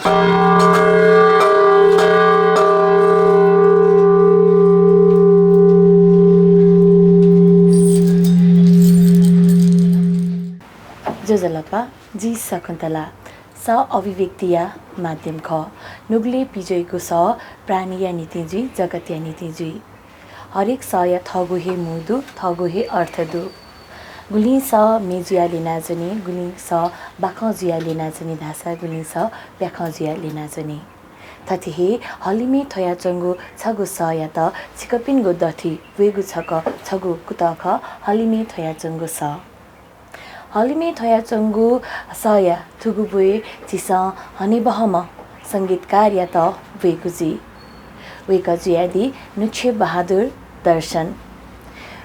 जोजलपा जी शकुन्तला स अभिव्यक्तिया माध्यम ख नुग्ले पिजयको स प्राणीया नीतिजी जगत्या नीतिजी हरेक सय थगुहे मुदु थगुहे अर्थदु गुली स मेजुयाले नाजने गुली स बाखजुयाले नाजने धासा गुली स ब्याखजुयाले नाजने थतिहे हलिमे थयाचंगु छगु स या त छिकपिनगु दथि वेगु छक छगु कुतख हलिमे थयाचंगु स हलिमे थयाचंगु सया थुगुबुए चिस हनेबहम संगीतकार या त वेगुजी वेकजु यादि नुच्छे बहादुर दर्शन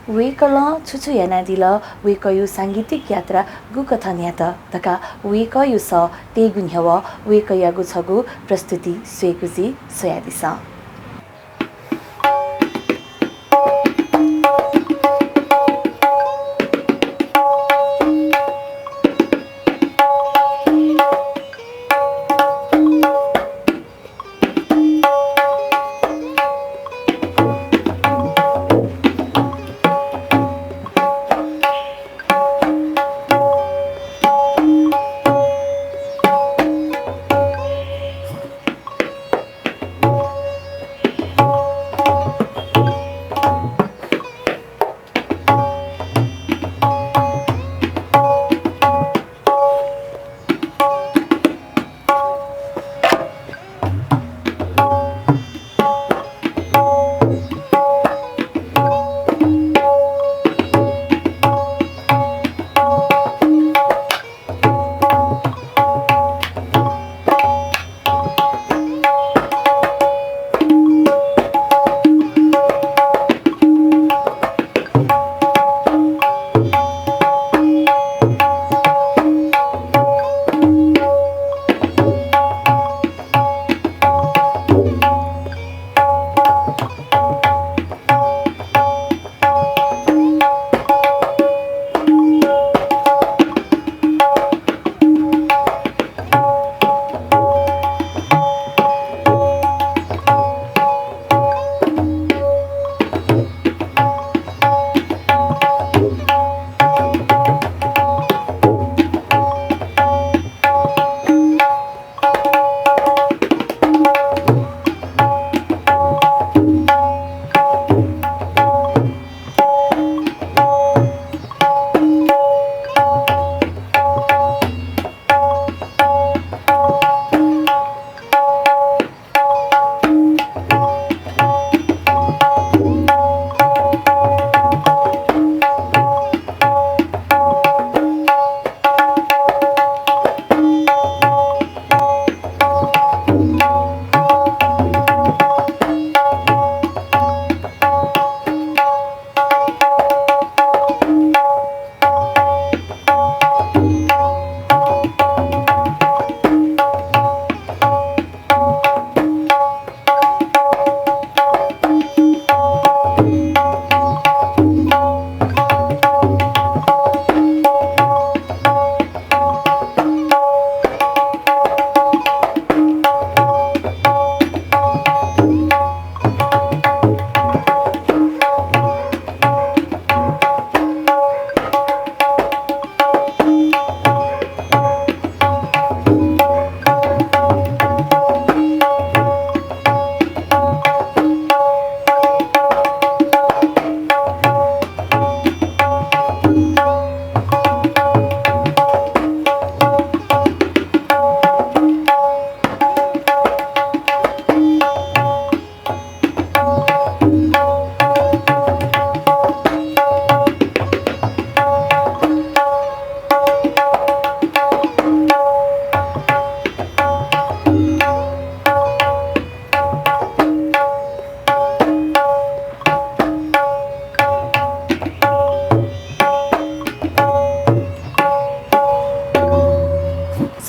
वेकल छुछु यानादिल वेकयु सांगीतिक यात्रा गुकथन यात तका वेकयु स तेगुन्ह्यव वेकयागु छगु प्रस्तुति स्वेगुजी सोयादिस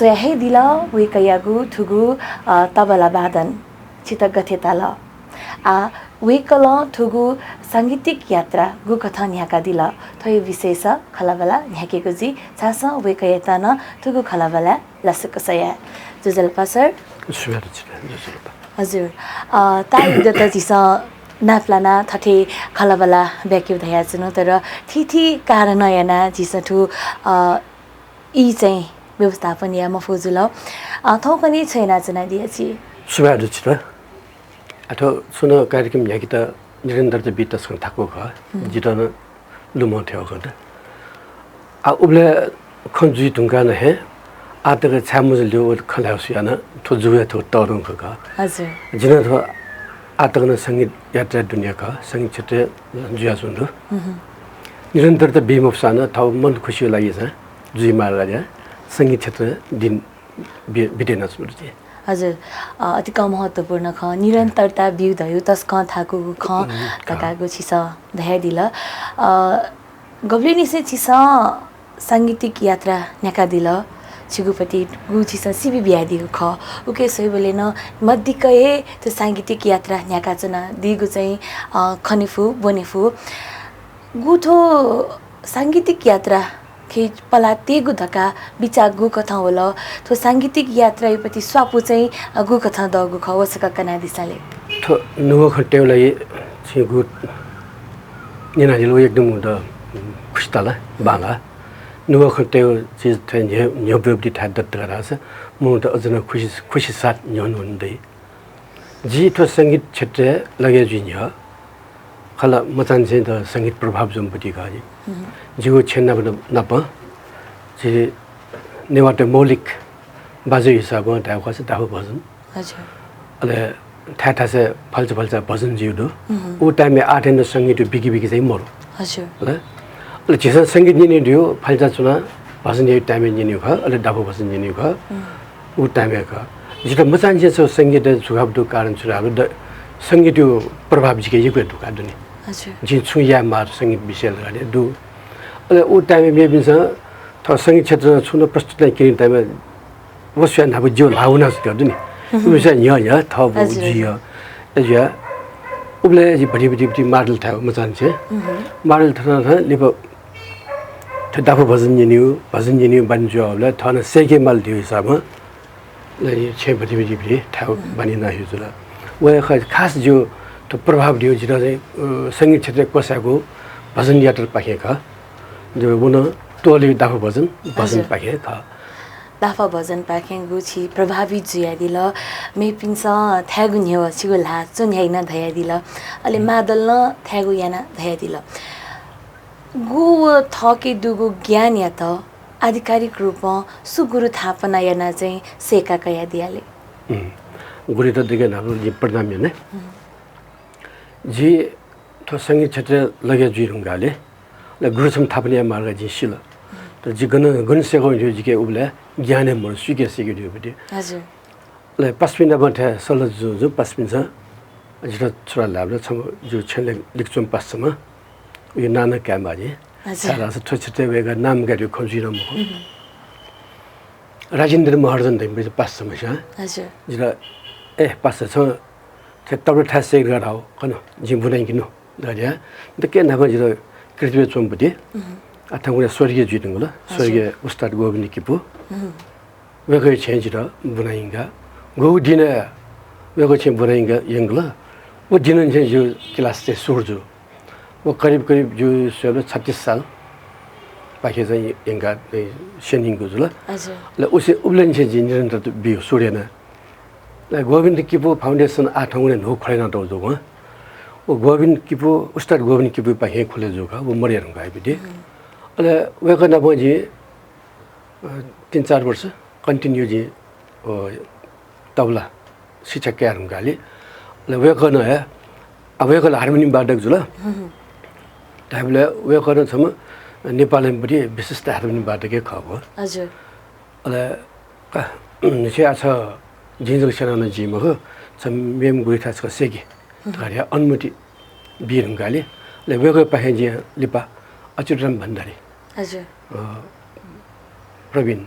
सोयाहे दिल वेकयागु थुगु तबला वादन चितगथे ताल आ वेकल थुगु सांगीतिक यात्रा गुकथन ह्याका दिल थय विशेष खलाबला ह्याकेको जी छास वेकयतन थुगु खलाबला लसकसया जुजल पसर 수야도 지네. हजुर ताई त जिस नाफ्लाना थटे खलाबला ब्याक्यु धया जुन तर थिथि कारण याना जिसठु ई चाहिँ व्यवस्थापन या मफुजुल थौ पनि छैन जना दिएछि 수야도 지네. 아토 सुनो कार्यक्रम यहाँ त निरन्तर त बितसँग थाको ख जितन लुमो थियो खद आ उबले खन्जु ढुंगा न हे आतक छामुज ल्यो खलाउसियान थो जुया थो तरङ ख हजुर जिन थो आतक न संगीत यात्रा दुनिया का संगीत क्षेत्र जुया सुन्दु निरन्तर त बिमफसान थौ मन खुसी लागि छ जुइ मार गया संगीत क्षेत्र दिन बितेन सुरु हजुर अति कम महत्त्वपूर्ण ख निरन्तरता बिउ दयु तस ख थाको ख तकाको छिस धया दिल गब्लिनिसे छिस सांगीतिक यात्रा न्याका दिल छिगुपति गु छिस सिबि बियादिगु ख उके सोइबले न मद्दिकै त्यो सांगीतिक यात्रा न्याका चना दिगु चाहिँ खनिफु बनेफु गुठो सांगीतिक यात्रा खे पला तेगु धका बिचा गु कथा होला थो सांगीतिक यात्रापति स्वापु चाहिँ गु कथा दगु ख वसका कना दिसाले थो नुगो खटेउलाई छिगु निनाजिलो एकदम द खुस्ताला बाला नुगो खटेउ चीज थेन न्योबेबदि था दत्तरास मु त अजन खुशी साथ न्यन हुँदै जी थो संगीत क्षेत्र लगे जिन्य खला मचान चाहिँ त संगीत प्रभाव जम्पति गाजी जिगो छेन्ना नप जे नेवाटे मौलिक बाजे हिसाबमा दाउ खस दाउ भजन हजुर अले थाथा से फल्छ भजन जिउदो उ टाइममा आठेन संगीत बिगी चाहिँ मरो हजुर अले जेसा संगीत नि दियो फल्छ चुना भजन यो टाइममा नि ख अले दाउ भजन नि ख उ टाइममा ख जित मचान जे संगीत जुगाबदो कारण छुराबो संगीत प्रभाव जिके यको दुका दुनी हजुर जी छुया मार संगीत विषय लगाले दु अले उ टाइममा मेबिन्छ थ संगीत क्षेत्र छुन प्रस्तुत किन टाइममा वस्या नाबु जो लाउना गर्दु नि विषय य थ बुजियो एजा उबले जी बडी माडल था मचान छे माडल था लिप थ दाफो भजन निउ बन्जो अबले थन सेके माल दियो हिसाबमा ले छे बडी था बनिना हिजुला व खास जो तो प्रभाव दियो जिरा संगीत क्षेत्र कोसाको भजन यात्रा पाखेका जो उन टोली दाफो भजन पाखे खा दाफा भजन पाखे गुछि प्रभावित जुया दिल मेपिन्छ थ्यागु न्यव छिगु ला चुन हैन धया दिल अले मादल न थ्यागु याना धया दिल गु थके दुगु ज्ञान या त आधिकारिक रूपमा सुगुरु थापना याना चाहिँ सेका कया दियाले गुरु त दिगे नाबु जी प्रणाम ने जी तो संगीत क्षेत्र लगे जुरुंगाले ल गुरुसम थापने मार्ग जी शिल त जी गन सेगो जी के उबले ज्ञाने मर सुके सिके दियो बदि हजुर ल पस्पिना बठे सल जो पस्पिन्छ जिरो छोरा लाब्ले छ जो छले लिक्चुम पस्समा यो नाना क्याम्बाजी सारा छ छोटे वेगा नाम गर्यो खोजिन म राजेन्द्र महर्जन दैम पस्समा छ हजुर जिरो ए पस्स छ तब ठासे गराओ कन जी बुनाइ किनु दरिया त के नाम जिरो कृतिवे चोमपति अथवा स्वर्गीय जुइदुङ ल स्वर्गीय उस्ताद गोविन्द किपु वेगै चेन्ज र बुनाइगा गौ दिन वेगै चेन्ज बुनाइगा यंगल वो दिन चाहिँ जो क्लास चाहिँ सुर्जु वो करिब जो 36 साल पाखे चाहिँ यंगा सेनिङ गुजुल हजुर ल उसे उब्लन चाहिँ निरन्तर बियो सुरेन गोविन्द किपु फाउन्डेसन आठौँले नो खडेन दो जो वो गोविन्द किपु उस्ताद गोविन्द किपु पाखे खोले जोगा वो मरिया रंगा बिदि अले वेको न बजी 3-4 वर्ष कन्टिन्यू जी तबला शिक्षक के रंगाले ले वेको न है अब वेको हार्मोनियम बादक जुल तबले वेको न छम नेपालमा पनि विशिष्ट हार्मोनियम बादक खबो हजुर अले निचे छ जिंजो सेना जिम हो छम मेम गुइथा छ सेगी तरिया अनुमति बिरंगाले ले वेको पाखे जी लिपा अचुरम भण्डारी हजुर प्रवीण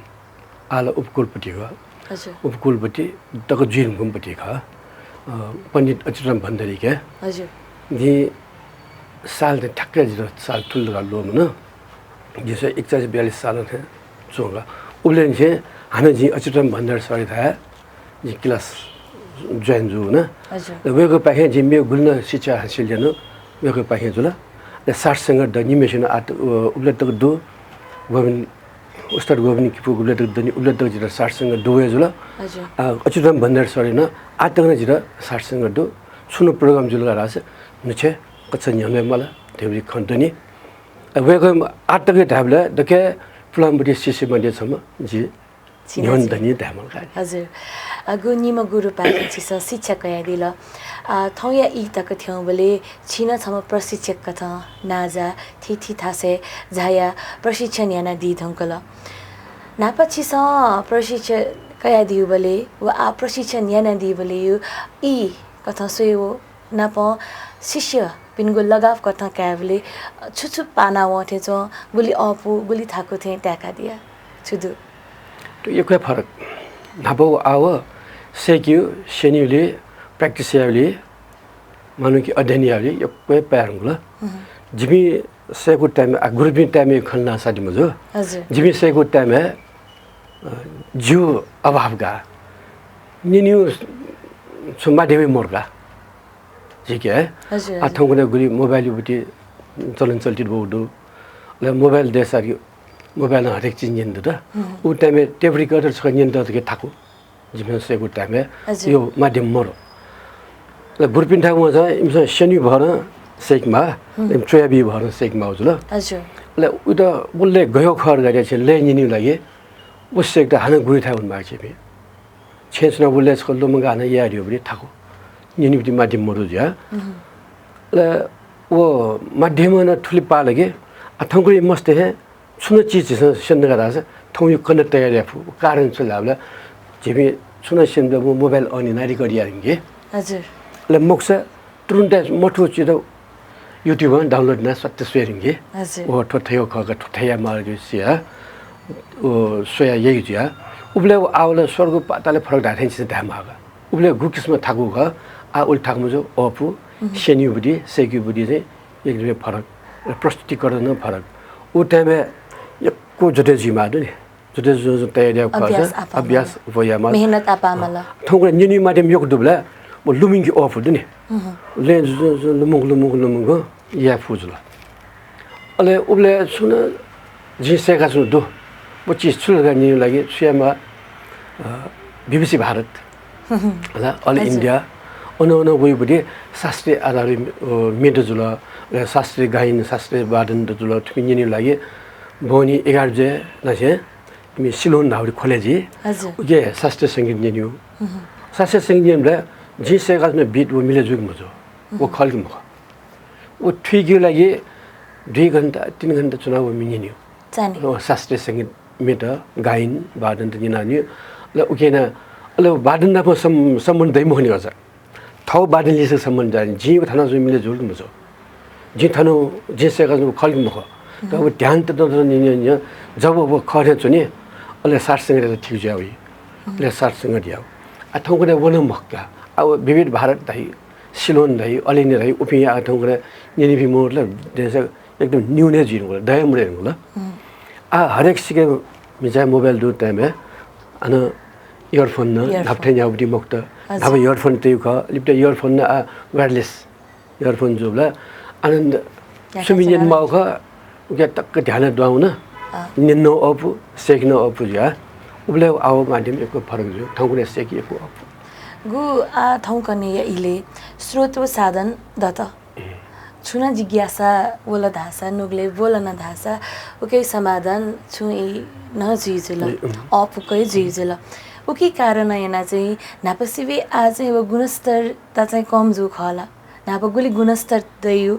आला उपकुलपति हो हजुर उपकुलपति तक जुइन गुम्पति खा पण्डित अचुरम भण्डारी के हजुर दि साल त ठक्कै जिरो साल ठुलो गालो मन जैसे 41-42 साल थे चोगा उबले चाहिँ हाने जी अचुरम भण्डारी सरी था 이 클래스 전주나 हजुर 외국 바해 지미 굴나 시차 하실려는 외국 바해 줄라 사르생을 더 니메션 아트 울레덕도 고민 우스터 고민 기포 울레덕더니 울레덕지라 사르생을 도해 줄라 हजुर 어쩌면 번날 소리나 아트는 지라 사르생을도 수능 프로그램 줄라라서 너체 같은 연애 말아 대비 컨더니 외국 아트게 답래 이렇게 플랜브리 시스템에 좀 지 연단이 되면 가 हजुर गुनिम गुरु पाइन्छ शिक्षक यादिल थौया इ तक थियौ बोले छिना छम प्रशिक्षक कथ नाजा थिथि थासे झाया प्रशिक्षण याना दि थंकल नापछि स प्रशिक्षण कया दिउ बोले व आ प्रशिक्षण याना दि बोले यु इ कथ सोयो नाप शिष्य पिनको लगाव कथ काबले छुछु पाना वथे छ गुली अपु गुली थाको थे ट्याका दिया छुदु तो ये कोई फर्क नाबो आव सेक्यू शनिले प्र्याक्टिस यावले मानु कि अध्ययन यावले यो कोही प्यारंगला जिमी सेको टाइम ग्रुपिङ टाइम खन्ना साथी मजो हजुर जिमी सेको टाइम जो अभावगा निन्यु सुम्बा देवी मोरगा जी के हजुर आठौँगने गुरी मोबाइल बुटी चलन चल्ती बहुदो ल मोबाइल देसारी मोबाइल हरेक चीज निन्द त उ टाइम टेप रिकर्डर छ निन्द त के थाको जिमे सेको टाइम हजुर। यो माध्यम मरो ल गुरपिन ठाउँमा छ इमस शनि भर सेकमा इम ट्रेबी भर सेकमा हो ल हजुर ल उ त बोलले गयो खर गरे छ ले निनि लागि उस एक त हान गुरी थाउन माछे बे छेसना बोलले छ लमगा न यारियो बे थाको निनि बिति माध्यम मरो ज्या ल वो माध्यम न ठुली पालगे अथंगुरी मस्ते है सुन चीज से संग रास थौयु कन तयारी फु कारण छ लाबला जेबी सुन सिन मोबाइल अन नारी गरियांगे हजुर ल मोक्स तुरुन्त मठो चिद युट्युबमा डाउनलोड न सत्य स्वेरिंगे हजुर ओ ठथयो खग ठथया मार्गे सिया ओ सोया यही जिया उबले आवले स्वर्ग पाताले फरक धाथेन छ धामागा उबले गुकिसमा थागु ग आ उल थागमु जो अपु शनि बुडी सेकु बुडी चाहिँ एकदमै फरक प्रस्तुतिकरण फरक उ टाइममा यक्को जते जिमा दु नि जते जो तयारी गर्छ अभ्यास भयामा मेहनत आपामला थौगले निनि माध्यम yok दुबला म लुमिङकी अफ दु नि ले लुमुङ या फुजुला अले उबले सुन जिसेका छु दु म चिज छुलगा नि लागि सुयामा बीबीसी भारत ल अल इन्डिया अन वेबुडी शास्त्रीय आधारित मेड जुला शास्त्रीय गायन शास्त्रीय वादन जुला ठिकिनि लागि बोनी 11 जे नसे मी सिलोन नाउरी कलेजी हजुर उगे शास्त्रीय संगीत निन्यु शास्त्रीय संगीत ले जिसेका न बीट वो मिले जुग मजो वो खल्क म वो ठिक्यो लागि 2 घण्टा 3 घण्टा चुनाव मिनिन्यु जाने र शास्त्रीय संगीत मेट गायन वादन त निनान्यु ल उकेना ल वादन न सम्बन्ध दै मोहनी गर्छ थौ वादन लिसे सम्बन्ध जानि जी थाना जो मिले जुग मजो जी थानो जिसेका न खल्क म त अब ध्यान त निन्य जब वो खरे चुनि अले सारसँग ठिक जाउई ले सारसँग दियाउ आ थौगने वन मक्का अब विविध भारत दाइ सिलोन दाइ अलिने दाइ उपिया थौगने निनिबी मोरले देश एकदम न्यूने जिनु दय मुरे ल आ हरेक सिके मिजा मोबाइल दु टाइम अन इयरफोन न धाप्थे न्याउडी मुक्त धाब इयरफोन त्यु ख लिप्टे इयरफोन न वायरलेस इयरफोन जुबला आनन्द सुमिजन माउ ख उके टक्क ध्यान दुआउन निन्नो अप सेक्नो अप ज्या उबले आव माध्यम एको फरक जो ठौकुने सेकिएको अप गु आ थौकने इले स्रोत व साधन दत छुना जिज्ञासा वला धासा नुगले बोलन धासा उके समाधान छु इ न जिजुल अपुकै जिजुल उके कारण याना चाहिँ नापसिबे आ चाहिँ व गुणस्तर त चाहिँ कम जो खला नाप गुली गुणस्तर दयु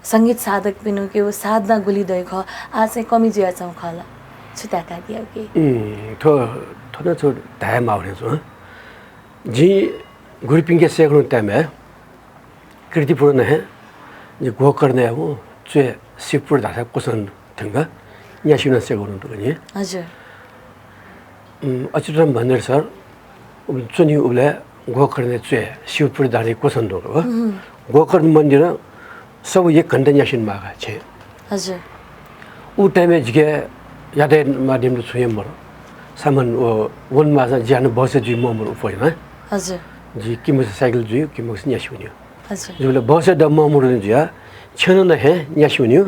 संगीत साधक पिनु के वो साधना गुली दय ख आ चाहिँ कमी जिया छौ खला छुताका दिया के थो थोना छो धाय माउने छ जी ग्रुपिङ के सेक्नु टाइम है कृतिपूर्ण है जे गो गर्ने हो जे सिपुर धासा कोसन थंगा या सिना सेक्नु त नि हजुर अचुरम भनेर सर चुनि उले गोकर्णे चे शिवपुर दारे कोसन दो गोकर्ण मन्दिर सब 1 घण्टा यासिन मागा छे हजुर उ टाइम जिगे यादे माध्यम छुए मरो सामान वनमा ज्यान बसे जुई ममर उपोइन हजुर जी किमस साइकल जुई किमस न्यासिउन्यो हजुर जुले बसे द ममर जुया छन न हे न्यासिउन्यो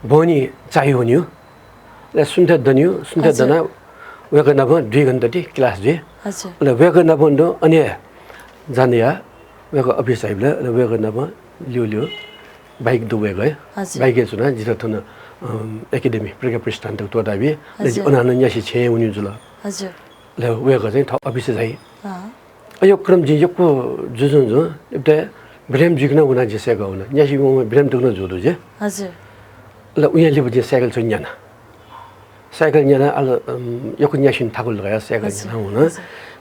बनी चाहिउन्यो ल सुन्थे दन्यो सुन्थे दना वेक नभ 2 घण्टा टी क्लास जे हजुर ल वेक नभ द अनि जानिया वेक अफिस आइबले ल वेक नभ लियो बाइक दुबे गए हजुर। बाइक सुना जिरा थन एकाडेमी प्रेका प्रस्थान त तो दाबी ल अनान न्यासी छे उनी जुल हजुर ल वेक चाहिँ थ अफिस जाइ अँ यो क्रम जी यो को जुजुन जो एउटा ब्रेम जिग्न उना जसे गाउन न्यासी म ब्रेम दुग्न जुदु जे हजुर ल उयाले बजे साइकल छ न्याना साइकल न्याना अल यो को न्यासिन थाकुल लगाया साइकल न्याना हुन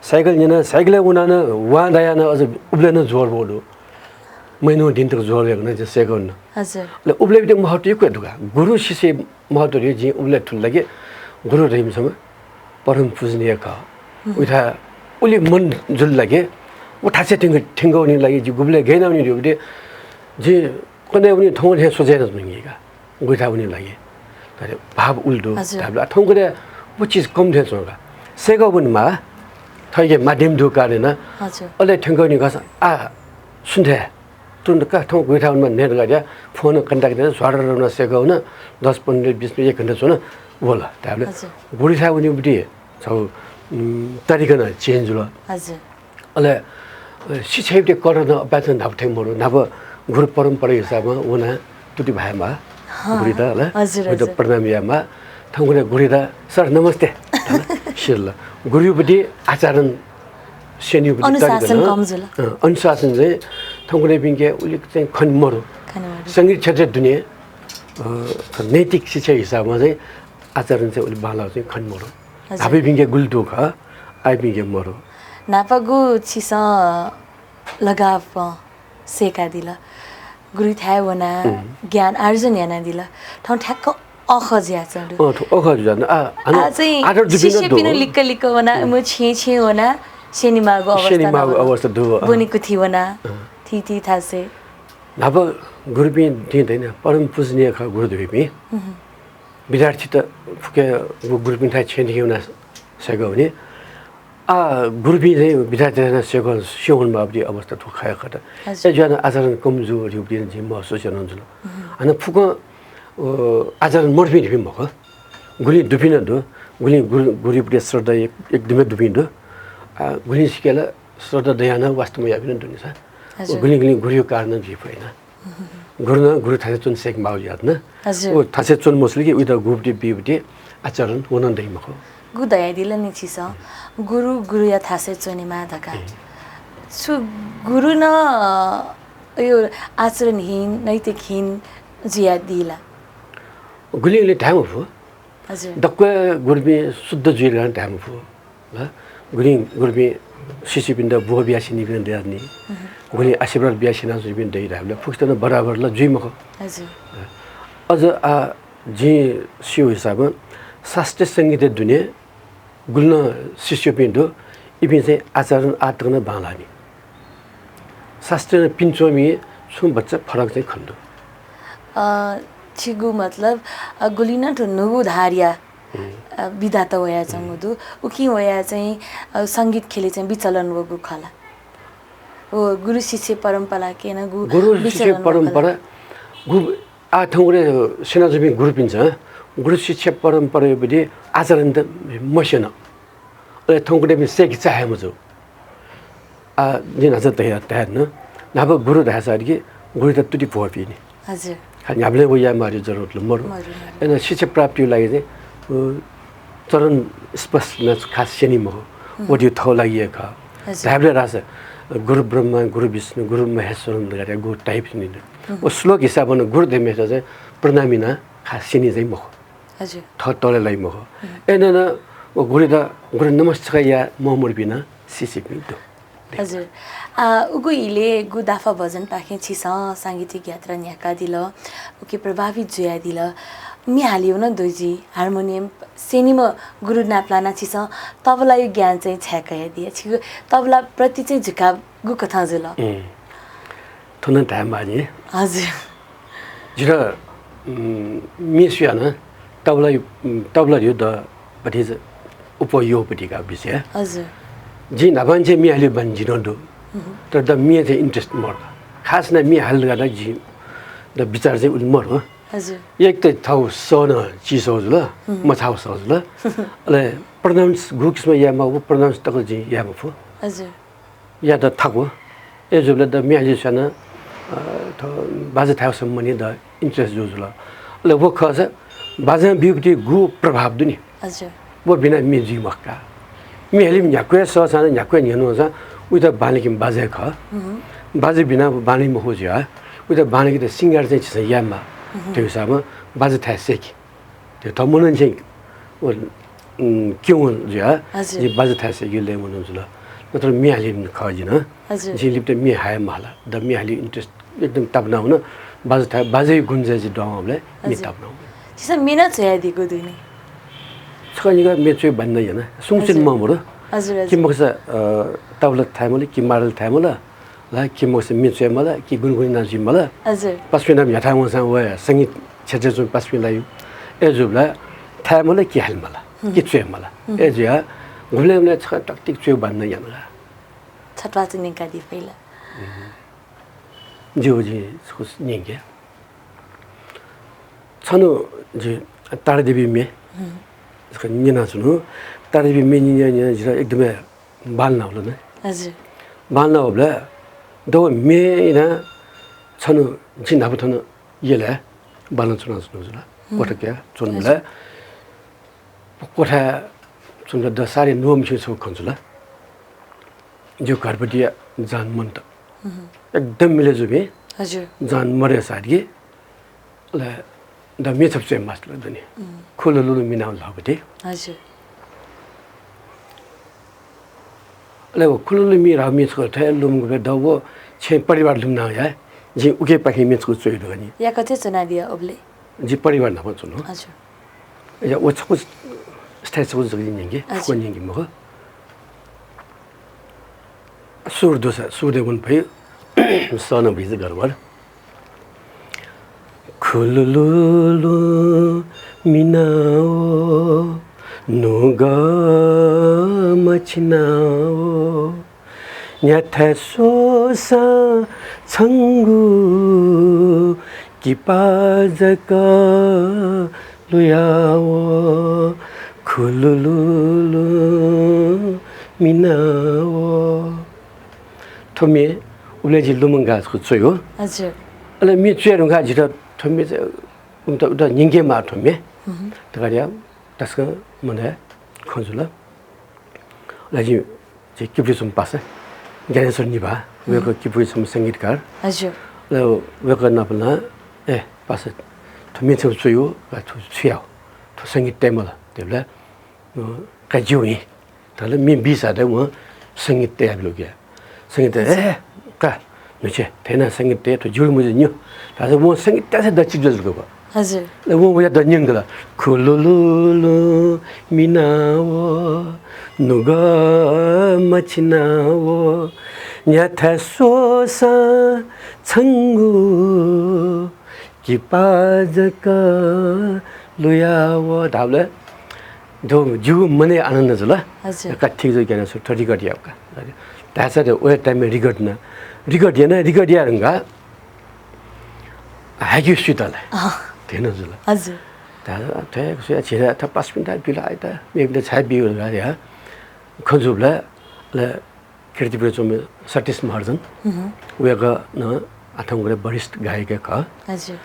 साइकल न्याना साइकल उना न वा दायाना अझ उब्लेन जोर बोडु मैनो दिन तक जोर लेगन जसे गाउन हजुर ल उब्ले बिते महत्व यो दुगा गुरु शिष्य महत्व रे जी उब्ले ठुल लगे गुरु रहिमसँग परम पूजनीय का उठा उले मन जुल लगे उठा से ठिंगौनी लगे जी गुब्ले गैनाउनी रे बिते जी कोने उनी ठौँ हे सोचेन जुनिगा गुठा उनी लगे तर भाव उल्टो भावला ठौँ करे वो चीज कम थे सोगा सेगा बुनमा थैगे माध्यम दु कारेन हजुर अले ठिंगौनी गस आ सुन्थे तुन का ठौँ गुठा उनमा नेट गरे फोन कन्ट्याक्ट गरेर झरेर न सेगाउन 10 15 20 मिनेट 1 घण्टा सुन बोला ताबले गुठा उनी बिते छौ तरिका न चेन्ज ल हजुर अले शिक्षाले गर्न अभ्यास नाप्थे मोरो नाप गुरु परम्परा हिसाबमा उना तुति भाइमा गुरुदा ल हजुर, गुरु प्रणामीमा थंगुने गुरुदा सर नमस्ते शिरला गुरुपति आचरण सेनिपति अनुशासन कमजुल अनुशासन चाहिँ थंगुने बिंगे उले चाहिँ खनमरो खानेवाडी संगीत क्षेत्र दुनिया नैतिक शिक्षा हिसाबमा चाहिँ आचरण चाहिँ उले बाला चाहिँ खनमरो हाबी बिंगे गुल्टो ख आइ बिंगे मरो नापागु छिस लगाव सेका दिला गुरु थाय वना ज्ञान आर्जन याना दिला ठाउँ ठ्याक्क अखज्या चढु ओख जन आ चाहिँ शिष्य पिन लिक्क लिक्क वना म छे छे वना शनिमागु अवस्था दु बुनिको थि वना थि थि थासे नभ गुरुपी दिँदैन परम पूजनीय ख गुरुदेवी विद्यार्थी त फुके गुरुपी थाय छेन हिउना सगो भने गुरुपी चाहिँ विद्यार्थी सेगो सिउन बाबदी अवस्था तो खाया खट ए जन आचरण कमजोर यो दिन जिम सोचन जुल अनि फुक आचरण मर्फी नि मख गुली दुपिन दु गुली गुरुपी श्रद्धा एकदमै दुपिन दु गुली सिकेला श्रद्धा दयाना वास्तवमा याबिन दुनि छ गुली गुली गुरु कारण जी होइन गुरु थासे चुन सेक माउ याद न ओ थासे चुन मसली कि उदा गुरुपी बिबदी आचरण हुन दै मख गु दया दिल नि छिस गुरु गुरु या थासे चोनीमा धका सु गुरु न यो आचरणहीन नैतिकहीन जिया दिला गुलीले ढाम हो हजुर दक्क गुरुबी शुद्ध जुइल ढाम हो ल गुरुबी शिशुपिण्ड बुवा बियासिनी बिन देर्नी गुली आशीर्वाद बियासिना जुइबिन दै ढामले फुक्तन बराबर ल जुइमख हजुर अझ जी सियो हिसाबमा शास्त्रीय सङ्गीत दुनिया गुल्न शिष्य पिण्डो इबि चाहिँ आचरण आटकन बालानी शास्त्रीय पिन्छोमी छु बच्चा फरक चाहिँ खण्डो छिगु मतलब गुलिन ठु नुगु धारिया विधाता वया चंगुदु उकि वया चाहिँ संगीत खेले चाहिँ विचलन वगु खला ओ गुरु शिष्य परम्परा के न गुरु शिष्य परम्परा गु आठौरे सेना जबि गुरु पिन्छ गुरु शिक्षा परम्परा बिदि आचरण त मसेन अले थौंकडे बि सेक चाहे मजो जिन हज तयार न नाब गुरु धासा कि गुरु त तुति पोपि नि हजुर खाली हामीले वया मारि जरुरत ल मरु एन शिक्षा प्राप्ति लागि चाहिँ चरण स्पष्ट न खास सेनी म ओडियो थौ लागि ख धाबले रास गुरु ब्रह्मा गुरु विष्णु गुरु महेश्वर गरे गुरु टाइप नि ओ श्लोक हिसाबमा गुरु देमेस चाहिँ प्रणामीना खास सेनी चाहिँ म हजुर थतले म एन गुरु नमस्कार या मोमर बिना सिसिपि दो हजुर उगु इले गु दाफा भजन पाखे छिस सांगीतिक यात्रा न्याका दिल उके प्रभावित जुया दिल मि हालियो न दोजी हार्मोनियम सेनिम गुरु नाप्लाना छिस तबला यो ज्ञान चाहिँ छ्याकया दिए छि तबला प्रति चाहिँ झुकाव गु कथा जुल थुन टाइम बानी हजुर जिरा मिसुया न तबला यो द बटिज उपयोगपट्टिका विषय हजुर जी नभन्छ मिहाल्यो भने जिनोडो तर द मिया चाहिँ इन्ट्रेस्ट मर्छ खास न मिहाल गर्दा जी द विचार चाहिँ उल मर हो हजुर एक त थाउ सन चिसो ल म थाउ सज ल अले प्रोनाउन्स गुक्समा यामा वो प्रोनाउन्स तक जी यामा फो हजुर या त थाको ए जुले द मिहाल्यो सन थ बाजे थाउ सम्मनि द इन्ट्रेस्ट जुल अले वो खस बाजे बिउटी गु प्रभाव दुनि हजुर वो बिना मिजी मक्का मिहाली न्याक्वे ससान न्याक्वे न्यनु छ उता बालिकिम बाजे ख बाजे बिना बानी म खोज्यो उ त बानीको त सिङ्गार चाहिँ छ याममा त्यो हिसाबमा बाजे थाहा सेकी त्यो त मुनन चाहिँ क्यों जो जी बाजे थाहा सेकी ले मुनन जुल नत्र मिहाली खजिन जी लिप्त मि हाय माला द मिहाली इन्ट्रेस्ट एकदम तपना हुन बाजे थाहा बाजे गुन्जे जी डमले मि तपना जिस मिना चाहिँ दिएको दुनी छनिगा मेचे भन्दै हैन सुङसिन ममरो हजुर कि मक्स तबला थामले कि मारल थामला ला कि मक्स मेचे मला कि गुनगुन नाजी मला हजुर पस्पिना याथा वसा व संगीत क्षेत्र जुन पस्पिना यो ए जुबला थामला कि हाल मला कि चे मला ए जिया गुलेमले छ टक्टिक चे भन्दै हैन छटवा चाहिँ निकाली पहिला जोजी खुस निगे छनु जे तारदेवी मे यसको निना सुनु तारदेवी मे निना निना एकदमै बाल्न होला न हजुर बाल्न होला दो मे न छनु जिन अब थनु यले बाल्न सुना सुनु जुल कोठा के चुनले कोठा चुन द सारे नोम छु छु खन्जुला जो घरपटी जान मन त एकदम मिले जुबे हजुर जान मरे साडी ले द मेछप चाहिँ मास्टर दनी खुलो लुलु मिनाउ लगटे हजुर ले खुलो लुलु मि रा मेछको थे लुम गबे दवो छे परिवार लुम ना या जी उके पाखे मेछको चोइ दनी या कथे चुना दिया ओबले जी परिवार न चुनो हजुर या ओ छको स्टेज को जगि निगे को निगे मग सुर दोसा सुदे गुन भइ सन भिज गरबर खुलुलुलु मिनाओ नुगा मचिनाओ न्याथा सोसा छंगु किपाजका लुयाओ खुलुलुलु मिनाओ थोमे उले जि लुमंगासको चोयो हजुर अले मि चेरुगा जित थोमे उन्त उता निगे मा थोमे तगरिया तस्क मने खजुला लाजि जे किप्रिसम पासे ज्ञानेश्वर निभा वेको किप्रिसम संगीतकार हजुर ल वेको नपना ए पासे थोमे छु चोयो गा छु छियाउ थो संगीत टेमला देबला का जिउइ तले मि बिसा दे म संगीत टेबलो गया संगीत ए का नचे तेना संगीत टे तो जुल मुझे न्यू तासे वो संगीत तासे दछि जल गो हजुर ले वो या द न्यंग ला खुलुलुलु मिनाओ नुगा मचिनाओ न्याथा सोसा छंगु किपाजका लुयाओ दाबले जो जु मने आनन्द जला हजुर कथि जो ज्ञान सु थोड़ी गटिया का तासे द ओ टाइम में रिकॉर्ड याना रिकॉर्ड यारंगा हागि सुतला तेन जुला हजुर ता थे सुया छिरा त 5 मिनेट बिला आइता मेले छाइ बिउ या खजुबला ल कृतिपुर चोमे सतीश महर्जन वेगा न आठौंगले वरिष्ठ गायक का हजुर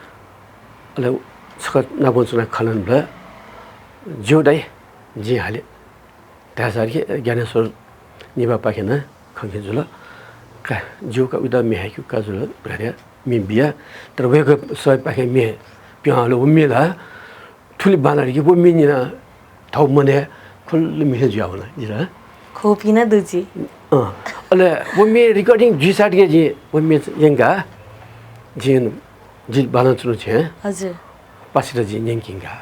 ल सक नबोचना खलन ब्ला जोडै जी हाले तासारके ज्ञानेश्वर निबा पाखेन खंखे जुला का जो का उदा मेहाकु का जुल गरे मि बिया तर वेगा सय पाखे मे प्यालो उमेला ठुली बानारी कि वो मिनिना थाउ मने खुल मिले जावना जिरा खोपिना दुजी अले वो मे रिकॉर्डिंग जी साट के जी वो मे यंगा जिन जिल बाना चुनो छे हजुर पासिरा जी यंकिंगा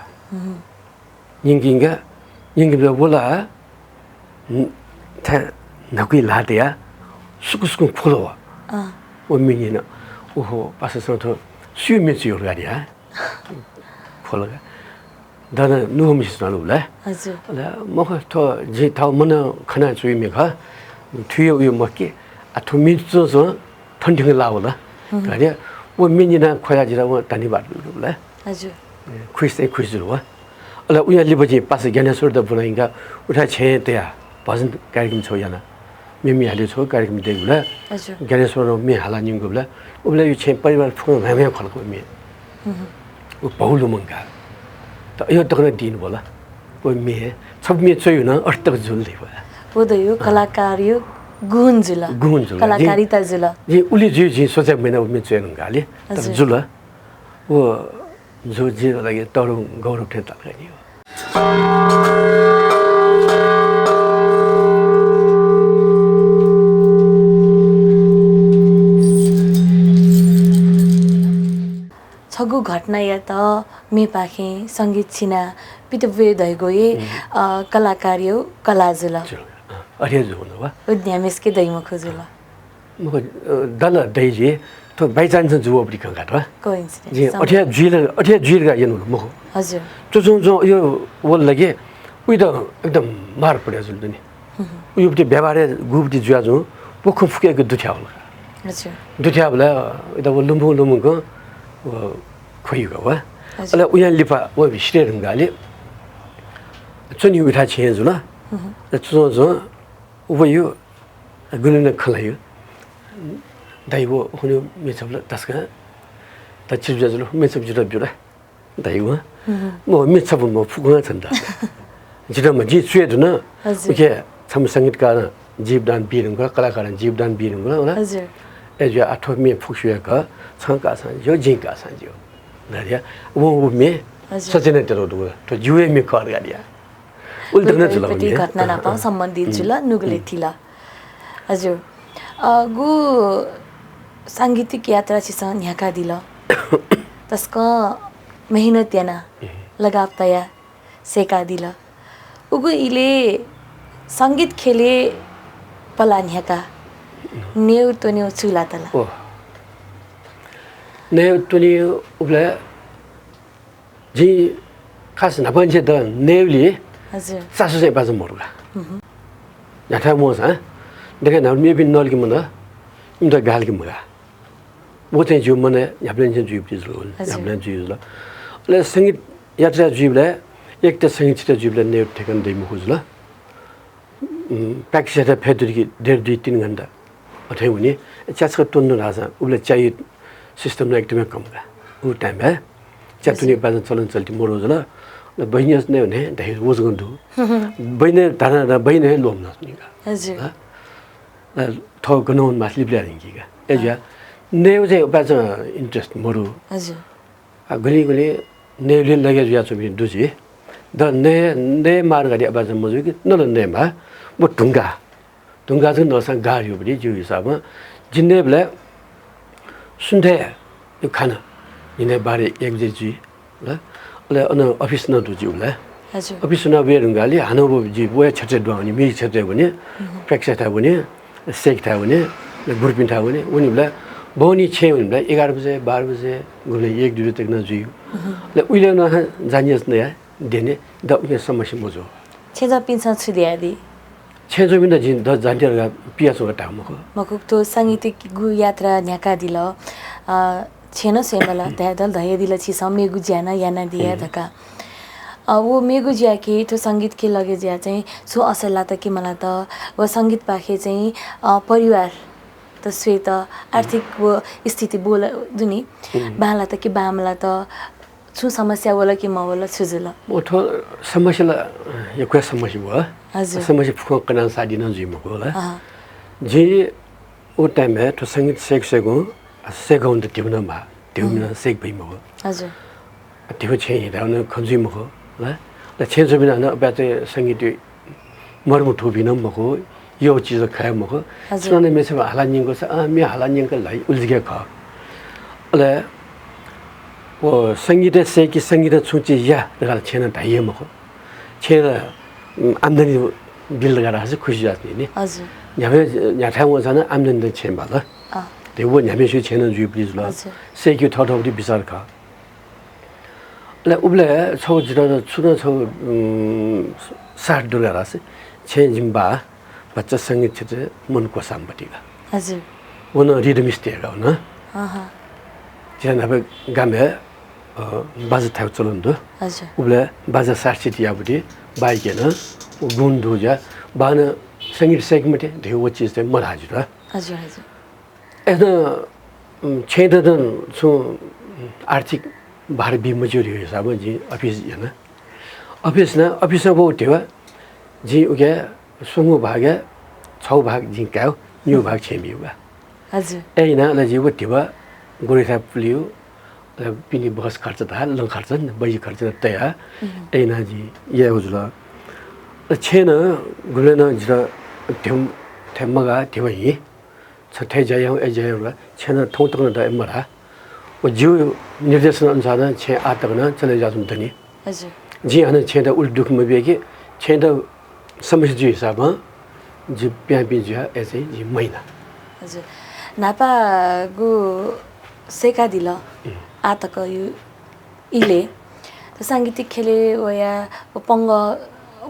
यंगिबे बोला था नकुई लादिया सुकुसुकु फुलो वो मिनिना ओहो पासस तो सुमे चियो गाडिया फुलो 나는 누움이 있으라는 거래. 아주. 뭐더 이제 다 뭐는 그날 주임이가 뒤에 우유 먹기 아 도민서서 던딩을 나오나. 그래 원민이나 kho야지라고 다니 봐도 그래. 아주. 퀴즈로 와. 알아 우야 리버지 빠스 게네서도 보니까 우리 제대야 무슨 가르침 줘야나. 미미 알려줘 가르침 되고래. 아주. 게네서로 미 할라님 거래. 우리 유체 빨리빨리 푸는 매매 걸고 미. 바울로 뭔가. यो त कने दिन बोला कोई में सब में चाहिँ न अर्थ जुल्दै भयो वो यो कलाकार यो गुण जुल कलाकारिता जुल ये उली जी सोचे मैंने में चाहिँ न गाली तर जुल वो जो जी लगे तरो गौरव ठेता गयो छगु घटना या त मे पाखे संगीत छिना पितवे धै गए कलाकार यो कला जुल अरे जो न वा उद्यामेसके दैम खोजुल म दल दैजे तो बाइचान्स जुव पनि कंगाट वा कोइन्सिडेन्स जी अठे जुल गा यनु म हजुर जो यो वल लगे उइ त एकदम मार पड्यो जुल नि उइ पनि व्यवहार गुपटी जुया जो पोखो फुकेको दुख्या होला हजुर दुख्या होला इदा लुम्बुको खोइको वा अले उया लिपा व विश्रे रंगाले चनि उठा छे जुल जो उयो गुलने खलायो दाइवो हुनु मेछबल तस्का तचिर जुल मेछब जुल बिरा दाइवो म मेछब म फुगुना छन्दा जिरमा जी सुएद न ओके सम संगीतकार जीवदान बिरंग कलाकार जीवदान बिरंग होला हजुर एजु आठो मे फुक्सुएका छका सान जो जिका सान जो नरिया वो मे सजने तेरो दु तो जुए मे कर गाडिया उल्टन जुल पनि घटना नापा सम्बन्धित जुल नुगले थिला हजुर गु सांगीतिक यात्रा छिस न्याका दिल तस्का मेहनत याना लगाव तया सेका दिल उगु इले संगीत खेले पला न्याका नेउ तो नेउ चुला तला नेउ तो नेउ उब्ला जी खास नपन्छे त नेउले हजुर सासु चाहिँ बाज मरुगा याथा मोस ह देखे न मे बिन नलकी मन इम त गालकी मगा वो चाहिँ जो मने याब्लेन चाहिँ जुब दिस रोल याब्लेन जुब ल ले संगीत यात्रा जुबले एक त संगीत जुबले नेउ ठेकन दैम खोजला प्र्याक्टिस फेदुरी 1.5-3 घण्टा अथै हुने च्याचको टन्नु राजा उले चाहिँ सिस्टममा एकदमै कम का उ टाइममा च्यातुनी बाजन चलन चल्ती मोरोज ल बहिनियस नै हुने दाइ रोज गन्धु बहिने धाना बहिने लोम नस्निका हजुर थ गनौन मासली प्लेयर हिँकीका एजा नेउ चाहिँ बाज इन्ट्रेस्ट मोरो हजुर गली गली नेउले लगे जुया छ बिन दुजी द ने मार गरी बाज मजु कि नल नेमा म ढुङ्गा चाहिँ नसँग गाड्यो भने जिउ हिसाबमा जिन्नेबले सुन्थे यो खाना यिनै बारे 1 बजे जी ल ले अन अफिस न दु जिउला हजुर अफिस न बे ढुङ्गाले हानो जी बोया छटे दुआनी मि छटे भने प्र्याक्टिस था भने सेक था भने ग्रुपिङ था भने उनीले बोनी छे उनीले 11 बजे 12 बजे गुले 1-2 बजे तक न जिउ ले उइले न जानियस न देने द उके समस्या मजो छेजा पिन्सा छुदियादी छेजोबिन जिन द जान्टिरगा पियासोगा टामको मकुक तो सांगीतिक गु यात्रा न्याका दिल छेन सेमला त्यादल धय दिल छि समेगु ज्याना याना दिया धका वो मेगु ज्या के तो संगीत के लगे ज्या चाहिँ सो असला त के मला त व संगीत पाखे चाहिँ परिवार त स्वेत आर्थिक वो स्थिति बोल दुनी बाला त के बामला त छु समस्या वाला कि म वाला छुजुल मोठो समस्याला यो कुन समस्या भयो हजुर समस्या फुक कना साडी न जिमको होला जे ओ टाइममा तो संगीत सेक्सेको सेगौन त तिउनमा सेक भइमो हजुर त्यो छे हिँडाउन खन्जिमको ल ल छेजो बिना न बाते संगीत मर्मु ठोबिन मको यो चीज खाय मको सुनने मेसे हालानिङको छ मे हालानिङको लाई उल्झिगे ख ल वो संगीत सेकी संगीत छुची या दगाल छेन धाइए मको छेन आम्दानी बिल गरेर चाहिँ खुसी जाने नि हजुर न्यामे न्याठाउँ छन आम्दानी त छेन भल त्यो न्यामे सु छेन जुइ प्लिज ल सेकी थथौटी विचार ख ल ले उबले छौ जिरा छुना छौ सार दुर्गारास छे जिम्बा बच्चा संगीत क्षेत्र मन को सामपटिगा हजुर उन रिदमिस्टेगा न जेना अब गामे बाजा थाउ चलन्दो हजुर उबले बाजा सार्सिटी याबुडी बाइकेन गुण दुजा बान संगीत सेगमेन्ट धेव चीज चाहिँ मन हजुर हजुर हजुर एना छेदन छु आर्थिक भार बि मजूरी हिसाब जी ऑफिस जन ऑफिस न ऑफिस वो टेवा जी उगे सुंगु भागे छौ भाग जी काउ न्यू भाग छेमिउगा हजुर एना ल जी वो टेवा गोरिथा पुलियो ल पिनी बस खर्च दा लं खर्च न बई खर्च तया एना जी ये हुजुला छेन गुलेन जिरा थेम थेमगा थेवही छथे जयौ ए जयौ छेन थौतङ द एमरा वो जो निर्देशन अनुसार छे आतगना चले जाजुम तनी हजुर जी हन छे द उल दुख म बेगे छे द समस्या जी हिसाबमा जी प्या पि जी ऐसे जी महिना हजुर नापा गु सेका दिल आतक यु इले त सांगीतिक खेले वया पंग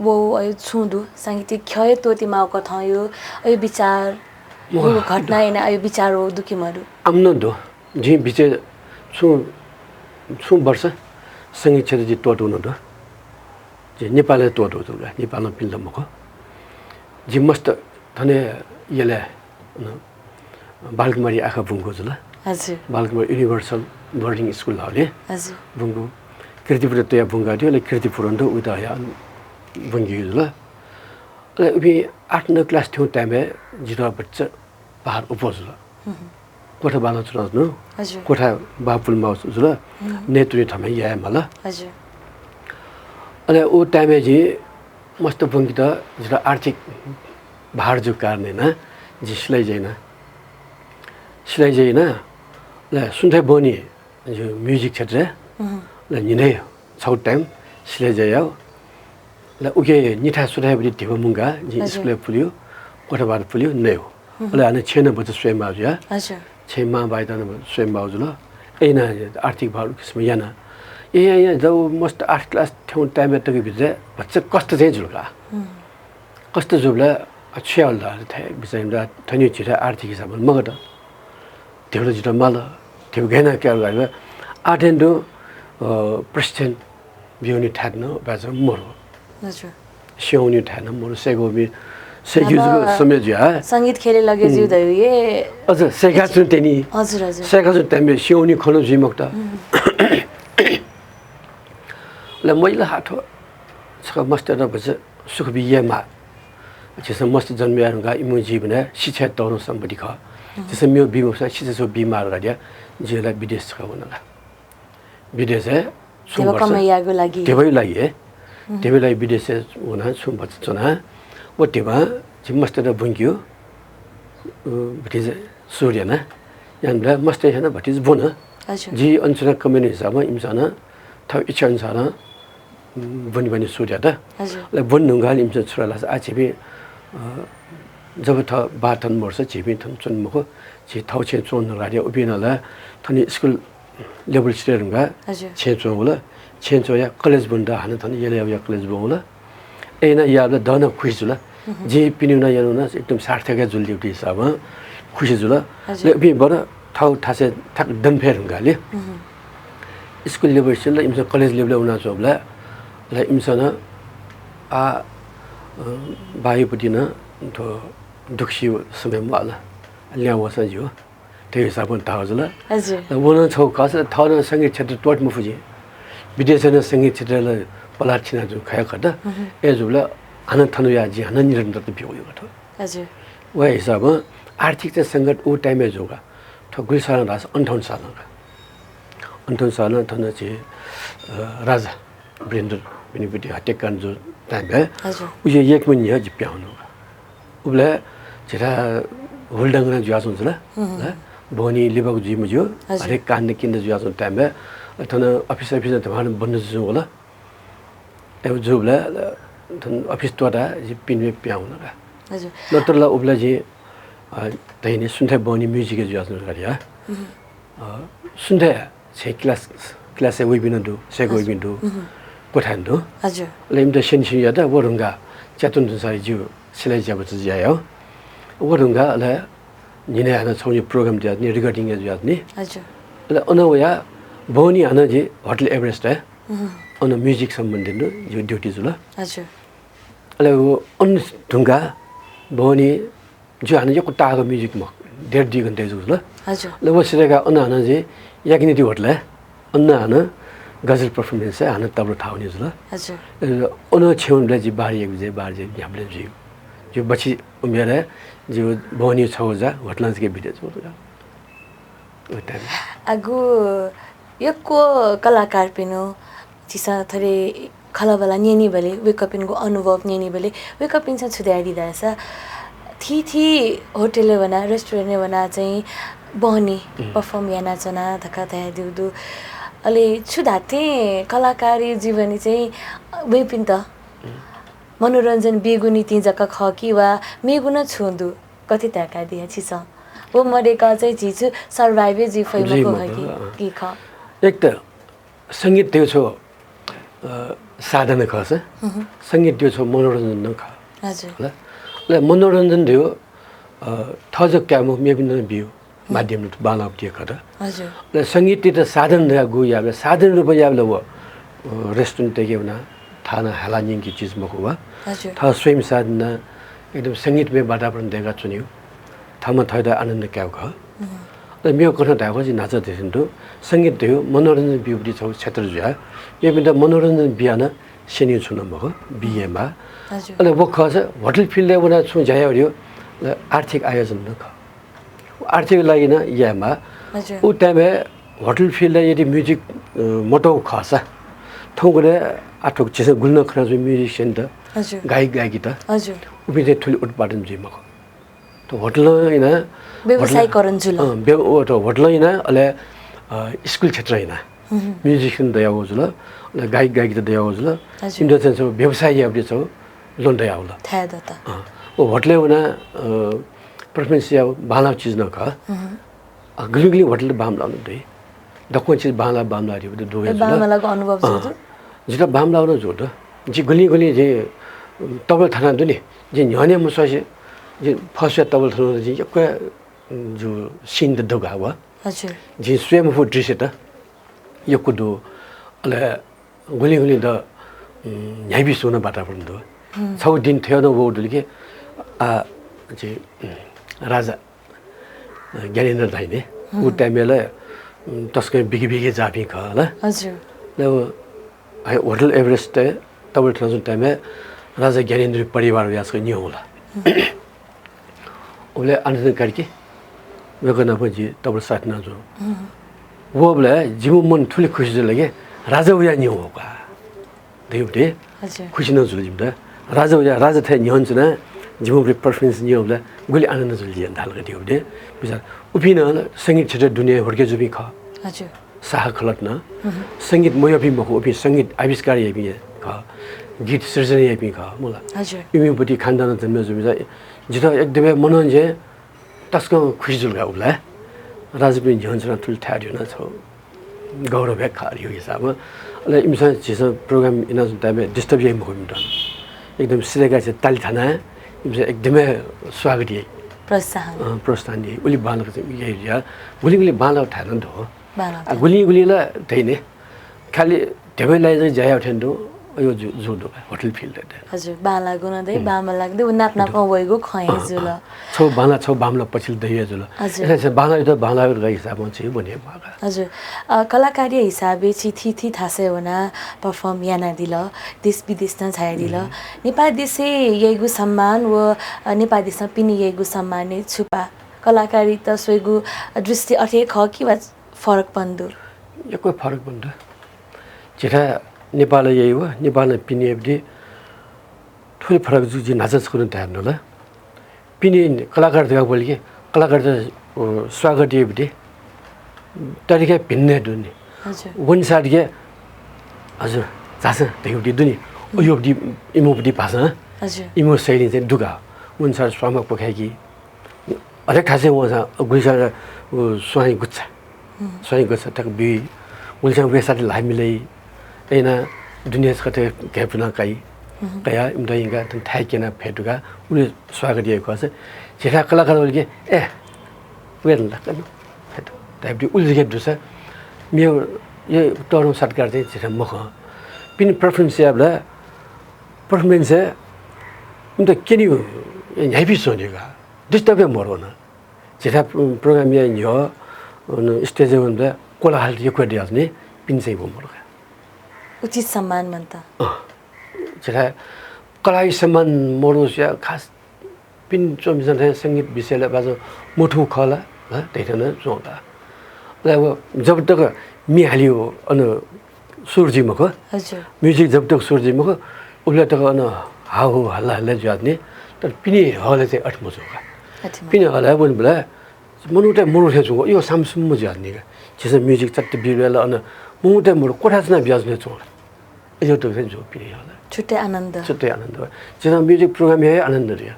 वो अय छुदु सांगीतिक खय तोति माउक थयो अय विचार गु घटना एना अय विचार हो दुखिमरु आम्न दो जी बिचे छु वर्ष संगीत क्षेत्र जी टोटो न दो जी नेपालले टोटो दो नेपालमा पिल्द मको जी मस्त धने यले बालकुमारी आखा बुंगो जुल हजुर बालकुमारी युनिभर्सल बोर्डिङ स्कुल हाले हजुर बुंगो कृतिपुर तया बुंगा दियो ले कृतिपुर ndo उता या बुंगी जुल ले उबी 8 क्लास थियो टाइमे जिरो बच्चा बाहर उपजुल कोठा बाला चुनाउ हजुर कोठा बापुल माउस जुल नेतृत्व थमे या मला हजुर अले ओ टाइमे जी मस्त बुंगी त जिरो आर्थिक भार जो कारणे न जी सिलाइ जैना ले सुन्थे बनी जो म्युजिक क्षेत्र ले निने छौ टाइम सिलाइ जयाउ ले उके निठा सुधाइ बडी देव मुंगा जी स्कुल पुलियो कोठा बार पुलियो नेउ अले अने छेन बच स्वयं बाजुया हजुर छेमा बाइदन स्वयं बाजुल एना आर्थिक भार किस्म याना ए जब मस्त 8 क्लास थियो टाइम त के बिजे बच्चा कष्ट चाहिँ जुलगा कष्ट जुबला छ्यालदा थे बिचाइमदा थन्यु छिरा आर्थिक हिसाब मगद तेरो जित माल त्यो गएन के गर्दा आटेन्डो प्रेसिडेन्ट बिउनी ठाड्न बाज मरो हजुर स्याउनी ठाड्न मरो सेगोबी सेगुजको समझ्या संगीत खेले लगे जिउ दयो ये अझ सेगा छु तेनी हजुर हजुर सेगा छु तेमी स्याउनी खनो जिमक्ता ल मैला हाथो छ मस्त र बज सुख बियमा जैसे मस्त जन्मयारुगा इमु जीवन शिक्षा तौर सम्बन्धी ख जैसे मेरो बिमोसा शिक्षा सो बिमार गड्या जेला विदेश छ वनला विदेश है देव कमैयाको लागि देवै लागि है देवैलाई विदेश वना छु बच्चना ओ देवा जि मस्त र बुंगियो भटिज सूर्य न यानला मस्त हैन भटिज बोन हजुर जी अञ्चना कम्युनि हिसाबमा इमजना थ इच्छा अनुसार बनि सूर्य त हजुर ल बन नुगाल इमचा छुराला आछिबे जब थ बाथन वर्ष छिबे थन चन्मको छि थाउ छे चोन radio उबिनला थनि स्कुल लेभल स्टुडेन्टगा हजुर छे चोला छे चोया कलेज बन्दा हान थनि यले या कलेज बोला एना याले दन खुइजुला जे पिनुना यानुना एकदम सार्थक जुल्ली उठी हिसाबमा खुसी जुला ले बि बर थाउ थासे थाक दमफेर गाले स्कुल लेभल स्टुडेन्ट इमसा कलेज लेभल उना जोबला ल इमसना आ बाहिपट्टि न तो दुखी समयमा होला ल्याउँछ जियो त्यो हिसाबमा थाहा होला हजुर वना छौ कास थर संगीत क्षेत्र टोट मुफुजी विदेशन संगीत क्षेत्रलाई पलाछिना जो खाया खदा ए जुला हन थनु या जी हन निरन्तर त बियो गयो हजुर व हिसाबमा आर्थिक संगत ओ टाइममा जोगा त गुलसाना दास 58 साल थन चाहिँ राजा ब्रेन्डर बिनिपट्टि हटेकान जो टाइम है उयो एक महिना जिप्याउनु उबले जेरा होल्डङना जुवा हुन्छ ल भोनी लिबक जिम जो हरेक कान किन जुवा छ टाइम है थन अफिस त भान बन्न जो होला ए जुबले थन अफिस तोडा जि पिनवे प्याउनु हजुर नतरला उबले जी तैने सुन्थे बनी म्युजिक जुवा छ गरिया सुन्थे 6 क्लास 클래스 위비는도 세고 위빈도 고탄도 हजुर 레임도 신신이다 워른가 자tun사이 주 실내자부터지야요 워른가 레 니네 하나 소니 프로그램 돼 리거딩 해줘야니 हजुर 레 어느야 보니 하나지 호텔 에베레스트 어느 뮤직 선문된도 요 듀티 줄라 हजुर 레 어느 둥가 보니 저 하나 요고 따가 뮤직 뭐 데디 근데 줄라 हजुर 레 워시레가 어느 하나지 야기니디 호텔 어느 하나 गजल परफॉर्मेंस है आना तब उठाओ नहीं जुला हजुर उन्होंने छेउन जी बारी एक बजे बाहर जे यहाँ जो बची उम्र है जो बोनी छौजा होटलांस के भिडियो जो तो आगु यको कलाकार पिनो जिसा थरे खलाबला निनी बले वेकअपिनको अनुभव निनी बले वेकअपिन छ छुदाडी दासा थी होटलले बना रेस्टुरेन्टले बना चाहिँ बहनी परफॉर्म याना चना धक्का थे दिउदु अले छुदाते कलाकारी जीवनी चाहिँ वेपिन त मनोरञ्जन बेगुनी ती जका ख कि वा मेगुन छुन्दु कति ताका दिया छिस वो मरेका चाहिँ जिजु सर्भाइभे जी फैमको हकी कि ख एक त संगीत त्यो छ साधन खस संगीत त्यो छ मनोरञ्जन न ख हजुर ल मनोरञ्जन दियो थज क्यामो मेबिन बिउ माध्यम बालाप दिए खर हजुर ल संगीत त साधन द गु या साधन रूप या ल रेस्टुरेन्ट के हुना थाना हलानिङ की चीज मको वा हजुर था स्वयं साधना एकदम संगीत में वातावरण देगा चुनियो थामा थैदा आनन्द क्याउ ख ल मेरो कथा दाको चाहिँ नाच देसिन्दु संगीत दियो मनोरञ्जन बिउडी छ क्षेत्र जुया यो बिना मनोरञ्जन बियाना सेनि छुन मको बिएमा हजुर ल वो खस होटल फिल्ड वना छु जायो ल आर्थिक आयोजन न ख आर्थिक लागि न यामा हजुर उ टाइममा होटल फिल्ड यदि म्युजिक मोटो खसा थौगले आठोक चिस गुल्न खराज म्युजिशियन त हजुर गायकी त हजुर उबिले ठुलो उत्पादन जिमको त होटल हैन व्यवसायीकरण जुल होटल हैन अले स्कुल क्षेत्र हैन म्युजिशियन दयाउ जुल गायकी त दयाउ जुल इन्डो चाहिँ व्यवसाय याबले छ लोन दयाउ ल थाहा द त ओ होटल हुना प्रेफरेन्स या बाला चीज न का गलिगली होटल बाम लाउनु दे दक्को चीज बाला बाम लारि दे दो बामलाको अनुभव छ जिता बाम लाउनु जोड जी गली जे तबल थाना दुनी जे न्याने मुसासे जे फसया तबल थाना जे यक्क जो सीन द दगा वा हजुर जे स्वयं फु दृश्य त यक्क दो अले गली द न्याबी सोना वातावरण दो छौ दिन थियो न वो दुलके आ जे राजा ज्ञानेन्द्र दाइने उ टाइमले तस्कै बिगी जापी ख ल हजुर ल होटल एभरेस्ट तबल ट्रान्जुन टाइममा राजा ज्ञानेन्द्र परिवार यासको नि होला उले आनन्द करके वेगना पनि तबल साथ न जो वो बोले जिमु मन ठुली खुसी लगे राजा उया नि होगा देउटे हजुर खुसी न जुल जिमदा राजा थे नि हुन्छ न जिमु प्रेफरेन्स नि होला गुली आनन्द जुल जिन दाल गति होदे बिचार उपिन संगीत क्षेत्र दुनिया हुर्के जुबी ख हजुर साह खलत न संगीत मयपि मको उपि संगीत आविष्कार यपि ख गीत सृजना यपि ख मोला हजुर इमिपति खानदान जन्म जुबि जित एकदमै मनोरञ्जन तस्को खुसी जुलगा उला राजपि झन्सना ठुल थाड्यो न छ गौरव खारी हो हिसाब ल इमसा जिस प्रोग्राम इना जुटामे डिस्टर्ब यही मको मिट एकदम सिरेगा चाहिँ ताली थाना इमसा एकदमै स्वागत यही प्रोत्साहन यही उली बालक चाहिँ यही या गुली बालक थाना दो गुली ला थैने खाली धेवैलाई चाहिँ जाया उठेन्दो यो जोडो होटल फिल्ड हजुर बाला गुनादै बामा लाग्दै उ नाप नाप वइगो खै जुल छौ बामला पछि दैया जुल यसले बाला त बाला गइ हिसाबमा चाहिँ बने मागा हजुर कलाकारी हिसाबे थी थासे वना परफॉर्म याना दिल देश विदेश न छाया दिल नेपाल देशे यगु सम्मान व नेपाल देशमा पिनि यगु सम्मान छुपा कलाकारी त सोइगु दृष्टि अर्थे ख कि वा फरक पन्दु यो कोही फरक पन्दु जेठा नेपाल यही हो नेपालमा पिने एफडी ठुलो फरक जुन नाचस गर्न तयार होला पिने कलाकार देगा बोल के कलाकार त स्वागत एफडी तरिका भिन्न दुनी हजुर वन साइड के हजुर जास देउडी दुनी ओ यो इमोपडी भाषा हजुर इमो शैली चाहिँ दुगा वन साइड स्वामक पखाएकी अरे खासै वहाँ गुलिसा स्वाई गुच्छा तक बि 울장 회사를 라밀레이 에나 두니에서 같은 개분한 가이 가야 임도인가 등 타이게나 배두가 우리 수학을 거서 제가 클라카로 이게 왜는 나까노 해도 다비 울게 두서 미어 예 또는 사트가데 제가 먹어 빈 프레퍼런스야블 프레퍼런스 근데 끼니요 예비소니가 디스터브 모르나 제가 프로그램이요 어느 스테이지인데 콜라 할 때 거기야니 빈세이 모르가 उचित सम्मान म्हणता 제가 कलाई सम्मान मोरुसिया खास पिन चोमिसन संगीत विषयले बाजो मुठु खला त्यही जोंदा अब जब तक मिहालियो अन सुरजी मको हजुर म्युजिक जब तक सुरजी मको उले तक अन हाउ हल्ला हल्ला जाने तर पिनी हले चाहिँ अठमोजोगा पिनी हला बन बला मनुटे मोरुथे जोगो यो सामसुम मु जाने जिस म्युजिक चट्ट बिरला अन मुटे मोरु कोठाजना ब्याजले जोगा यो त चाहिँ जो पिनी हला छुट्टै आनन्द जेना म्युजिक प्रोग्राम है आनन्द रिया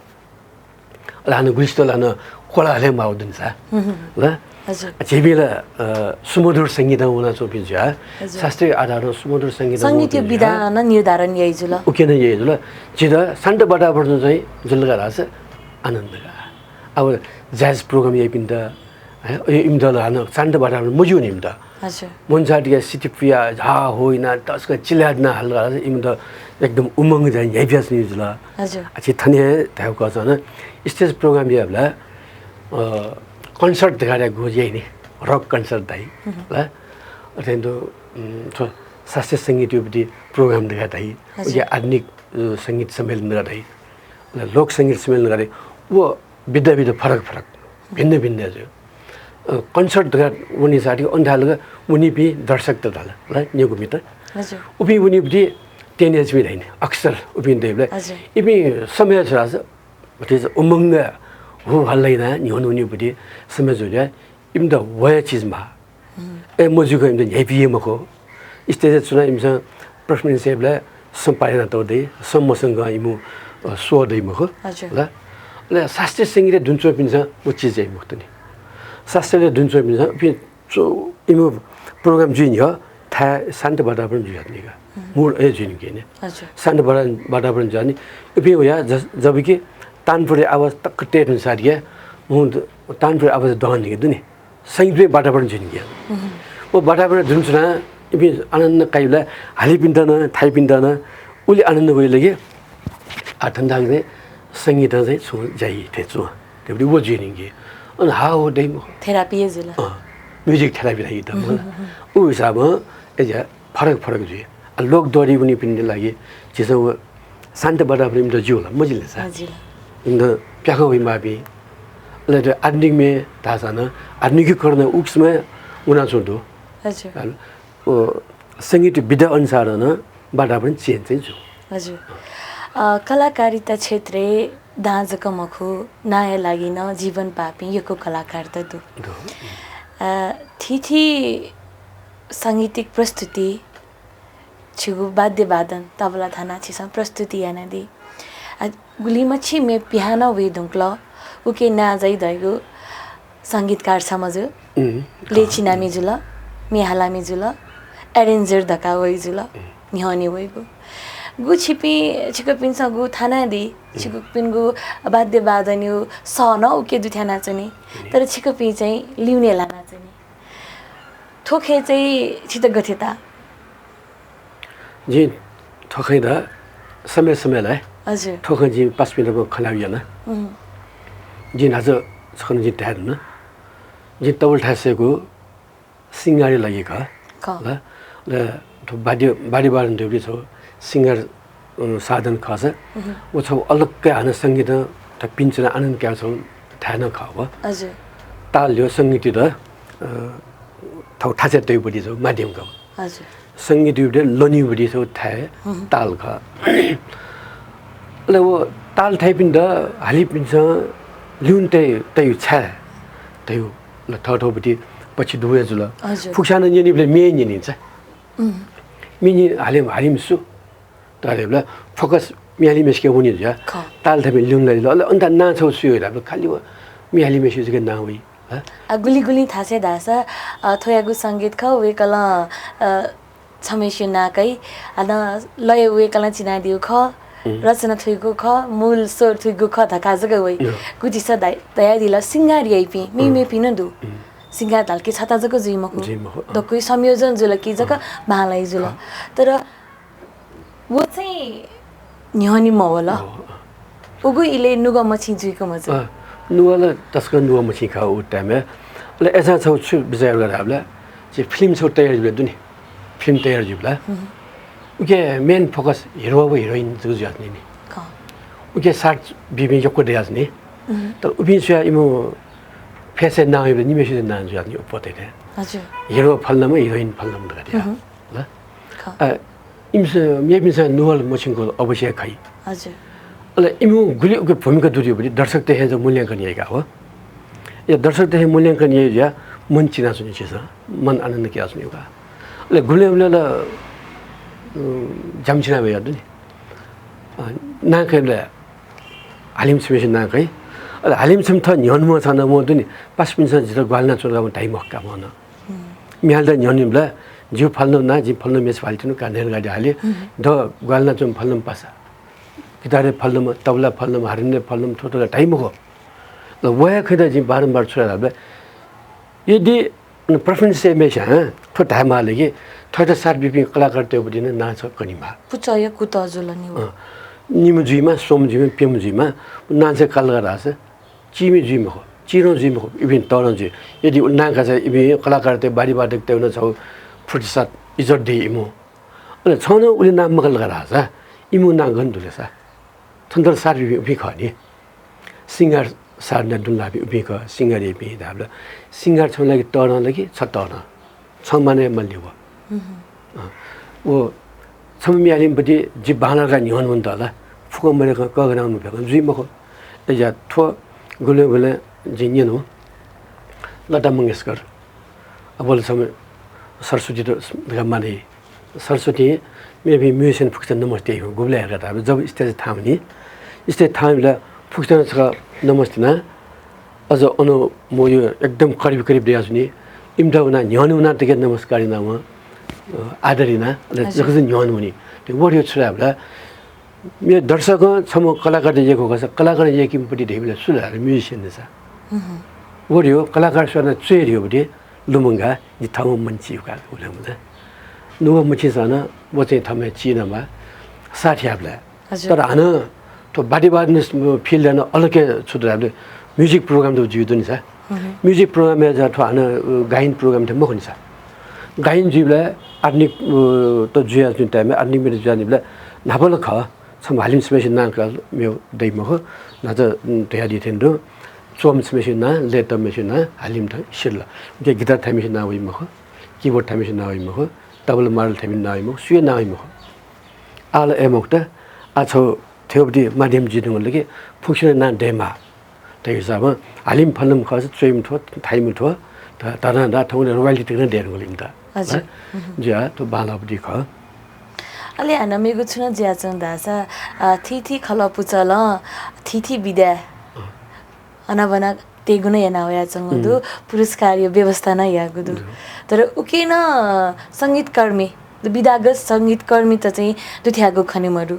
लान गुलिस्तो लान खोला हले माउदिन सा ल हजुर जेबिला सुमधुर संगीत हुना चोपिन्छ शास्त्रीय आधारमा सुमधुर संगीत संगीत विधान निर्धारण यही जुल उकेन यही जुल जिदा सन्ड बटाबाट चाहिँ जुलगा रास आनन्दगा अब ज्याज प्रोग्राम यही पिन्दा इमदल हान सन्ड बटाबाट मुजु निम्दा हजुर मुन्साटिया सिटिपिया झा होइन तस्का चिल्याड्न हल्का इमद एकदम उमङ्ग जाने यही ब्यास नि जुल हजुर अच्छी थने थाहा गर्छ न स्टेज प्रोग्राम याबला कन्सर्ट देखाएर गोजे नि रक कन्सर्ट दाइ ल अथवा तो शास्त्रीय सङ्गीत योपट्टि प्रोग्राम देखाएर दाइ या आधुनिक सङ्गीत सम्मेलन गर्दै लोक सङ्गीत सम्मेलन गर्दै वो विद्या फरक भिन्न जो कन्सर्ट देखाएर उनी साठी अन्धालगा उनी भी दर्शक त दाल ल न्युको मित्र हजुर उभी उनीपट्टि टेनेज भी होइन अक्सर उभिन देवले इमी समय छ उमङ्ग हो हल्लैना निहुन उनीपट्टि समय जोड्या इम त वया चिजमा मजुको इम त हेपिए मको स्टेज चुना इमसँग प्रश्न सेबले सम्पादना तोदै सम्मसँग इमु सोदै मको ल ल शास्त्रीय सङ्गीत दुन्चो पिन्छ म चिज चाहिँ मुक्त नि शास्त्रीय दुन्चो पिन्छ इमु प्रोग्राम जुइन हो था शान्त वातावरण जुइहाल्नेगा मुड जुइन के ने शान्त वातावरण जाने इपि हो या जब कि तानपुरे आवाज तक टेट अनुसार या मुड तानपुरे आवाज दहन के दुनी संगीत वातावरण जुइन के वो वातावरण जुन सुना इपि आनन्द काइला हाली पिन्दैन थाइ पिन्दैन उले आनन्द भइ लगे आठन्दाङले संगीत चाहिँ छु जाइ थेछु त्यो वो जुइन के अन हाउ दैम थेरापी जुल म्युजिक थेरापी लागि त उ हिसाबमा एजा फरक जुए लोक दोरी पनि पिन्ने लागि चिसो शान्त वातावरण त जिउला मजिले छ इन्द प्याखो भइ माबी ल आधुनिक में थाहा न आधुनिकीकरण उक्समा उना छोडो हजुर ओ संगीत विधा अनुसार न वातावरण चेन्ज चाहिँ छु हजुर कलाकारिता क्षेत्र दाँजको मखु नाय लागिन जीवन पापी यको कलाकार त दु थिथि साङ्गीतिक प्रस्तुति छिगु वाद्यवादन तबला थाना छिसा प्रस्तुति यानदी गुलीमछि मे पियानो वे दुंक्ल उके ना जाइ दइगु संगीतकार समझु लेचिना मिजुल मिहाला मिजुल एरेन्जर धका वइ जुल निहनी वइगु गु छिपी छिको पिनसा गु थाना दि छिको पिनगु वाद्यवादन यो स न उके दुथ्याना चनि तर छिको पि चाहिँ लिउने लाना चनि थोखे चाहिँ छित गथेता जी थोखैदा समय हजुर थोखै जी 5 मिनेटको खलावियाना जी नाज छन जी ट्याड न जी तबल ठासेको सिंगारी लागेका ल ल बाडी बारन देउडी छ सिंगार साधन खस ओ छ अलग्गै हान संगीत त पिन्चना आनन्द क्या छ थाना खाव हजुर ताल्यो संगीत त थौ ठासे तैबडी छ माध्यम का हजुर संगीत युडे लनी बडी छ थाए ताल खा ल वो ताल थाइ पिन्द हाली पिन्छ लिउन तै छ तै ल थौबडी पछि दुवे जुल फुक्सान निनिले मेन निन्छ मिनि हालिम सु तालेबला फोकस मिहाली मेसके हुने छ ताल थाइ लिउन ल अन्त ना छौ सुयो खाली मिहाली मेसके ना होई गुली थासे धासा थोयागु संगीत ख वे कला छमेसिना कै अन लय वे कला चिना दिउ ख रचना थुइगु ख मूल स्वर थुइगु ख धका जग वे गुजी स दया दिला सिंगार यपि मे पिन दु सिंगार दाल के छता जग जुइ मको द कोइ संयोजन जुल कि जग भालाई जुल तर वो चाहिँ न्यानी मवला उगु इले नुगा मछि जुइको मज नुवाला तस्क नुवा मछि खा उ टाइम ले एसा छ छु बिचार गराबला जे फिल्म छ तयार जुले दुनी फिल्म तयार जुला उके मेन फोकस हिरो व हिरोइन जुजु जाने नि उके साथ बिबि यको देयास नि तर उबि छ इमो फेसे नाइ नि मेसे ना जुनि उपते दे हजुर हिरो फल्नमा हिरोइन फल्नमा दगा ल इमसे मेबिस नुवाल मछिनको अवश्य खाइ हजुर अले इमु गुली उके भूमिका दुरियो पनि दर्शक देखे जो मूल्यांकन यगा हो या दर्शक देखे मूल्यांकन ये या मन चिना सुनि छ मन आनन्द के आस्नु योगा अले गुले उले जमचिना भए दनि ना कहिले हालिम स्पेस ना कहि अले हालिम सम थ न्यन म छन म दनि 5 मिनेट जिरो ग्वालना चोगा टाइम हक्का मन मिहाल द न्यनिमला जिउ फल्नु ना जि फल्नु मेस फाल्टिनु कानेर गाडी हाले द ग्वालना चोम फल्नु पासा गिटारे फल्नुमा तबला फल्नुमा हारमोनियम फल्नुमा थोथोला टाइम हो ल वया खैदा जि बारम्बार छोरा यदि प्रेफरेन्स से मेशा थो टाइम हाले कि थोटा सार बिपि कलाकार त्यो बदिन नाच कनिमा पुचय कुत जुलनि निम जुइमा सोम जुइमा पेम जुइमा नाच कलाकार आछ चिमी जुइमा हो चिरो जुइमा हो इभिन तन जु यदि नाका छ इभि कलाकार त्यो बारी बाटक त्यो न छ फुटसात इज्जत दे इमो अनि छन उले नाम कलाकार आछ इमो नागन दुलेसा थन्दर सार बिपि खनि सिंगर सार न दुलाबि बिक सिंगर बि दाबला सिंगर छ लागि तन लागि छ तन छ माने मल्यो ओ छमियालिम बदि जि बानरगा निहन हुन तला फुक मरेको कगनाउनु भएको जुइ मको एजा थो गुले गुले जिन्यन हो लता मंगेशकर अबल समय सरस्वती त माने सरस्वती मेबी म्युजिशियन फुक्सन नमस्ते हो गुले हेर्दा अब जब स्टेज थाम्नी स्टेज थाम्ला फुक्सन छ नमस्ते ना अझ अनु म यो एकदम करिब करिब दिया सुनि इमदा उना न्यानु उना तके नमस्कार नाम आदरिना जगज न्यानु नि त्यो वडियो छुराबला मे दर्शक छम कलाकार दिएको छ कलाकार यकी पटी ढेबले सुला म्युजिशियन छ वडियो कलाकार सन चेरियो बडे लुमंगा नि थाउ मन्छी उका उलामदा नुवा मछि सन बचे थमे चिनमा साथीहरुले तर हान तो बाडी बाडनेस फिल्ड न अलगे छुद्राले म्युजिक प्रोग्राम त जिउ दुनि छ म्युजिक प्रोग्राम में जा थो हान गायन प्रोग्राम त मखनि छ गायन जिउले आर्निक त जुया जुन टाइम आर्निक मेरे जानिबले नाबल ख सम्हालिम स्पेशल नाका मेउ दैमख नज तयारी थिन्दो चोम स्पेशल ना लेट मेसिन ना हालिम थ शिल जे गिटार थामिसिन ना वइमख कीबोर्ड थामिसिन ना वइमख तबला मारल थामिन ना वइमख सुय ना वइमख आल एमोक्ट आछो थेउबडी माध्यम जिदुङ लगे फुक्सिन ना डेमा त्यही हिसाबमा हालिम फल्लम खस चोइम थो थाइम थो तना दा थौले रोयल्टी तिर्न देर गलिम त हजुर ज्या तो बालाबडी ख अले हनमेगु छुन ज्या चंदासा थिथि खलपुचल थिथि बिदा अनबना तेगुन यानावया चंगदु पुरस्कार यो व्यवस्था न यागुदु तर उकेन संगीतकर्मी विदागत संगीतकर्मी त चाहिँ दुथ्यागु खनेमरु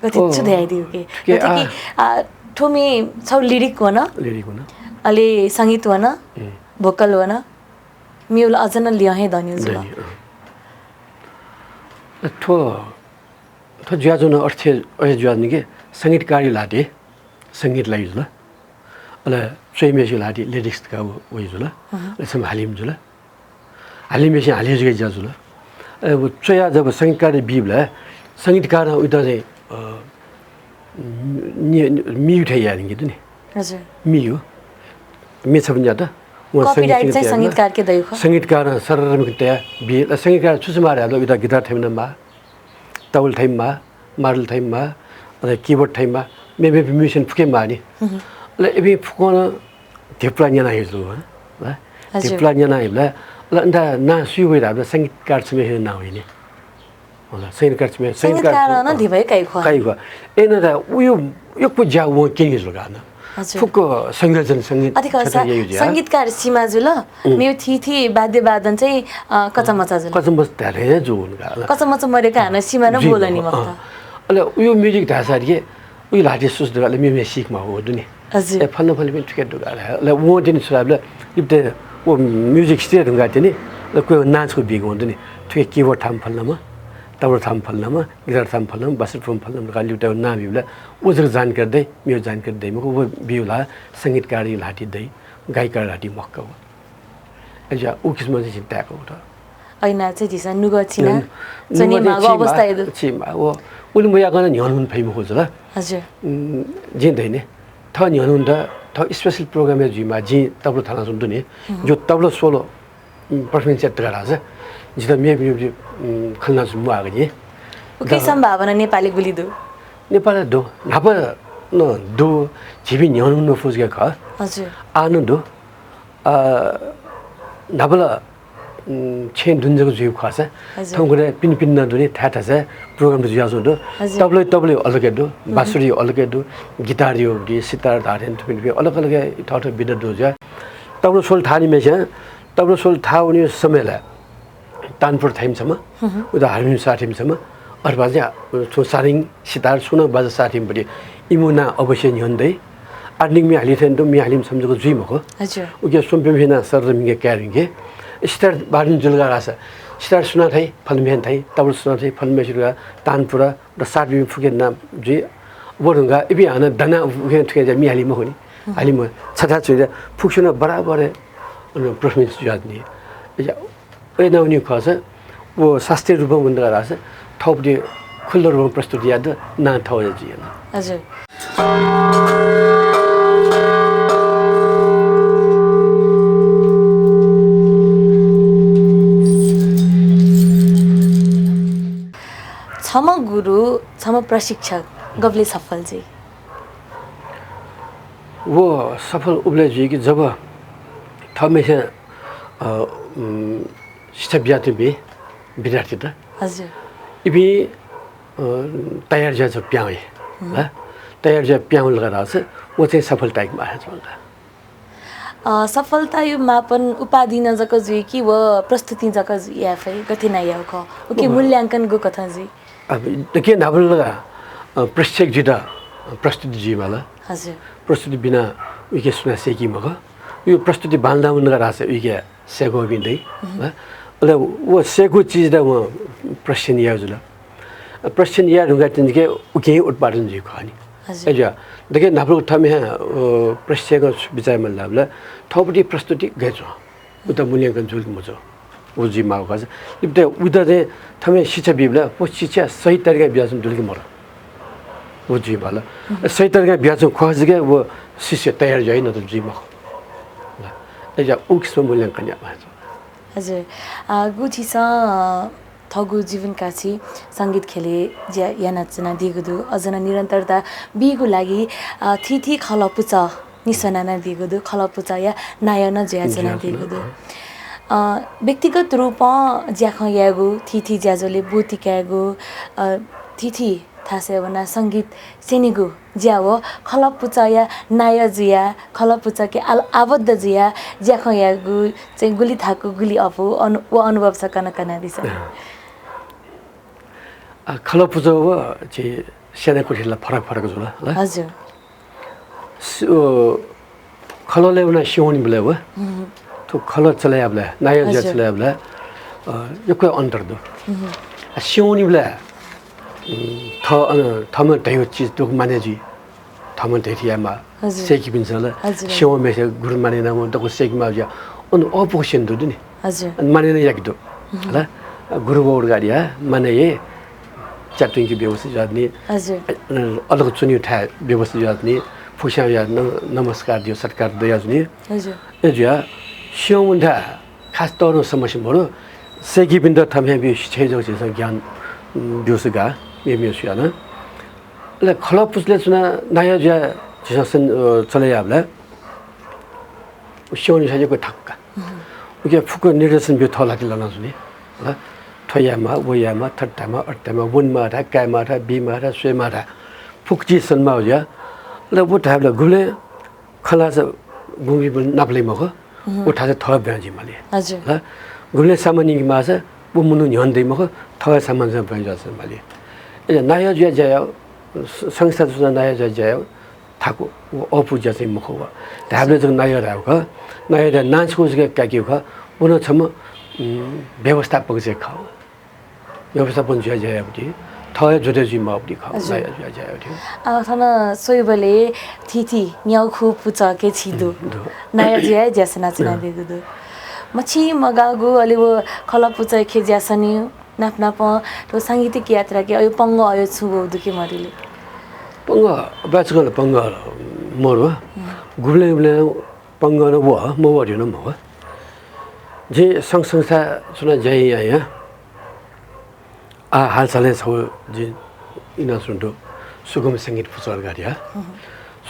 कति छु ध्याइदिउ के कि ठोमी छौ लिरिक वन अले संगीत वन भोकल वन म्युल अजन लियाहे दन्यु जुल थो थो ज्याजुन अर्थ अय ज्याजुन के संगीतकारी लादे संगीत लाई जुल अले चैमेसी लादे लिरिक्स का वइ जुल यसम हालिम जुल हालिम मेसी हालिज गइ ज्याजुल अब चया जब संगीतकारी बिबला संगीतकार उता चाहिँ मिउ ठैया नि नि हजुर मिउ मेछ पनि जाता म कपिराइट चाहिँ संगीतकार के दैखो संगीतकार सररमिकतया बि संगीतकार सुसमार हालो उता गिटार थैमनमा तबल थैममा मारल थैममा अरे कीबोर्ड थैममा मेबे म्युजिशियन फुके मानि ल एबे फुकोन धेप्ला न्याना हिजो ल धेप्ला न्याना हिला ल अन्त ना सुइबै हालो संगीतकार छमे ना होइन होला संगीतकार न धिबै काइखो काइखो एन दा उयो यो पुजा वो के हिजो गाना हजुर। फुको संयोजन संगीत संगीतकार सीमाजु ल मेरो थिथी वाद्यवादन चाहिँ कचमचा जुल कचमच धेरै जो उनका कचमचा मरेका हाना सीमा न बोल नि मत अले उयो म्युजिक ढासा रे उयो लाटे सुस दले मे सिकमा हो दुनी हजुर फल्न पनि ठिकै दुगा ल वो दिन सुराबले इप्ते वो म्युजिक स्टेट हुँगा थिए नि ल कोही नाचको बिग हुन्छ नि ठिकै किबोर्ड थाम फल्नमा तबला थाम फल्नमा गिटार थाम फल्नमा बासुफोन फल्नमा गाली उटा नाम बिउला उजक जान गर्दै मेरो जानकारी दै मको वो बिउला संगीतकार लाठी दै गायककार लाठी मक्का हो अझ उ किसिममा चाहिँ चिन्ताको हो ऐना चाहिँ दिसा नुग छिना जनि मागो अवस्था इदु छिमा वो उले म यागन न्याउन फैम खोज ल हजुर जिन्दैन थ न्याउन द थ स्पेशल प्रोग्राम जुमा जि तबला थाना सुन्नु नि जो तबला सोलो पर्फर्मेन्स सेट गराछ जिता मे खल्ना सुमु आगे नि के सम्भावना नेपाली गुली दु नेपाल दो नाप न दो जिबि न्याउन न फुजगे ख हजुर आनु दो नाबला छेन दुन्जको जुइ खास थौगरे पिन पिन न दुनी थाथा छ प्रोग्राम जुया जो दो तबले अलग दो बाँसुरी अलग दो गिटार यो दि सितार धारेन पिन अलग अलग थथ बिद दो जा तबलो सोल थानी मे छ तबलो सोल था उनी समयला तानपुर थाइमसम्म उदा हार्मोनियम साथीमसम्म अरबा चाहिँ छो सारिङ सितार सुन बाजा साथीमपट्टि इमुना अवश्य न्यन्दै आर्निङ मि हाली थेन दो मि हालिम सम्झको जुइ मको हजुर उके सोम्पेमिना सर मिगे क्यारिङगे स्टार बारन जुलगा रास स्टार सुना थाइ फलमेन थाइ तबल सुना थाइ फलमेसुगा तानपुरा र साथी फुके नाम जुइ बोरुगा इबि हाना दना उके ठके जा मि हाली म होनी हाली म छथा छुजा फुक्सुना बराबर परफॉर्मेंस जुआदनी ए नउनी खस वो शास्त्रीय रूपमा बन्द रास थपले खुल्लो रूपमा प्रस्तुति याद ना थौ जियन हजुर छम गुरु छम प्रशिक्षक गबले सफल जी वो सफल उबले जी कि जब थमे से शिक्षा विद्यार्थी त हजुर इबी तयार जा प्याए ह तयार जा प्याउ लगाएर छ वो चाहिँ सफलता एक माहे चल्दा सफलता यो मापन उपाधि नजक जुइ कि व प्रस्तुति जक जुइ या फै गति न या ख ओके मूल्यांकन गो कथा जी अब के नाबल लगा प्रशिक्षक जिदा प्रस्तुति जी वाला हजुर प्रस्तुति बिना उके सुना सेकी मग यो प्रस्तुति बाल्दा उनका रास उके सेगो बिन्दै ल वो सेगो चीज दा वो प्रश्न या जुल प्रश्न या रुगा तिनके उके उत्पादन जी खानी हजुर देखे नाबल थमे प्रशिक्षक विचार मन लाबला थपटी प्रस्तुति गएछ उता मूल्यांकन जुल मजो वो जी माउ खास इबते उता चाहिँ थमे शिक्षा बिबला वो शिक्षा सही तरिका ब्याजन दुलके मर वो जी वाला सही तरिका ब्याजन खोज के वो शिष्य तयार जाइ न त जी मा ल एजा उक्स मूल्यांकन या भन्छ हजुर गुठी स थगु जीवनकासी संगीत खेले ज्या या नाचना दिगुदु अझन निरन्तरता बिगु लागि थिथि खलपुच निसनाना दिगुदु खलपुच या नायन ज्याजना दिगुदु व्यक्तिगत रूपमा ज्याख यागु थिथि ज्याजोले बोतिकागु थिथि थासे बना संगीत सेनिगु ज्यावो खलपुच या नाय जिया खलपुच के आबद्ध जिया ज्याख यागु चाहिँ गुली थाकु गुली अफु व अनुभव छ कना दिस खलपुच व चाहिँ सेना कोठीला फरक जुल ल हजुर खलले उना सिउनी बले व तो खल चलायाबला नाय ज्या चलायाबला यो कोही अन्तर दो सिउनी बले थम तयो चीज तो माने जी थम तेथियामा सेकी बिनसला सिउ मेसे गुरु माने नाम दको सेकी मा ज्या अन अपोजिसन दु नि हजुर माने न याक दो ल गुरु बोर्ड गाडिया माने ये चटुङ की व्यवस्था जादनी हजुर अलग चुनी उठा व्यवस्था जादनी फुसा या नमस्कार दियो सत्कार दयाजनी हजुर ए ज्या सिउ मुन्डा खास तौर समस्या भरो सेकी बिन्द थमे बि छेजो छ ज्ञान दियोसगा मेमियोसिया न ल खलपुसले सुना नाया ज्या जिसन चलायाबला सिउनी साजेको ठक्का उके फुको निर्देशन बि थला दिला सुनि ल थयामा वयामा थट्टामा अट्टामा वनमा र कायमा र बिमा र स्वेमा र फुक्ची सनमा हो ज्या ल वो टाइपले गुले खला서 गुमी분 나블리 먹어 우타서 더 변하지 말이야 हजुर गुले सामान्य मासा बुमुनु न्यन्दै मख थवा सामान्य भइजाछ माले ए नयाँ जुया जायो संस्था जुना नयाँ जुया जायो थाको अपुजा चाहिँ मख व धाबले जग नयाँ राव नयाँ नाचको जग काकियो ख उन छम व्यवस्थापक चाहिँ खाओ व्यवस्थापन जुया जायो बुटी थवा जुदे जि माउटी खाओ नयाँ जुया जायो थियो थन सोइबले थिथि न्याउखु पुचके छिदु नयाँ जुया जसना चना दिगु मची मगागु अलि वो खला पुचा खेज्यासनी नाप नाप तो सांगीतिक यात्रा के अयो पंग अयो छुगो दुके मरिले पंग बाचगल पंग मोरो गुले गुले पंग न व म वरि न म जे संस्था सुना जाय या हालसाले छ जे इना सुन्डो सुगम संगीत पुचर गरिया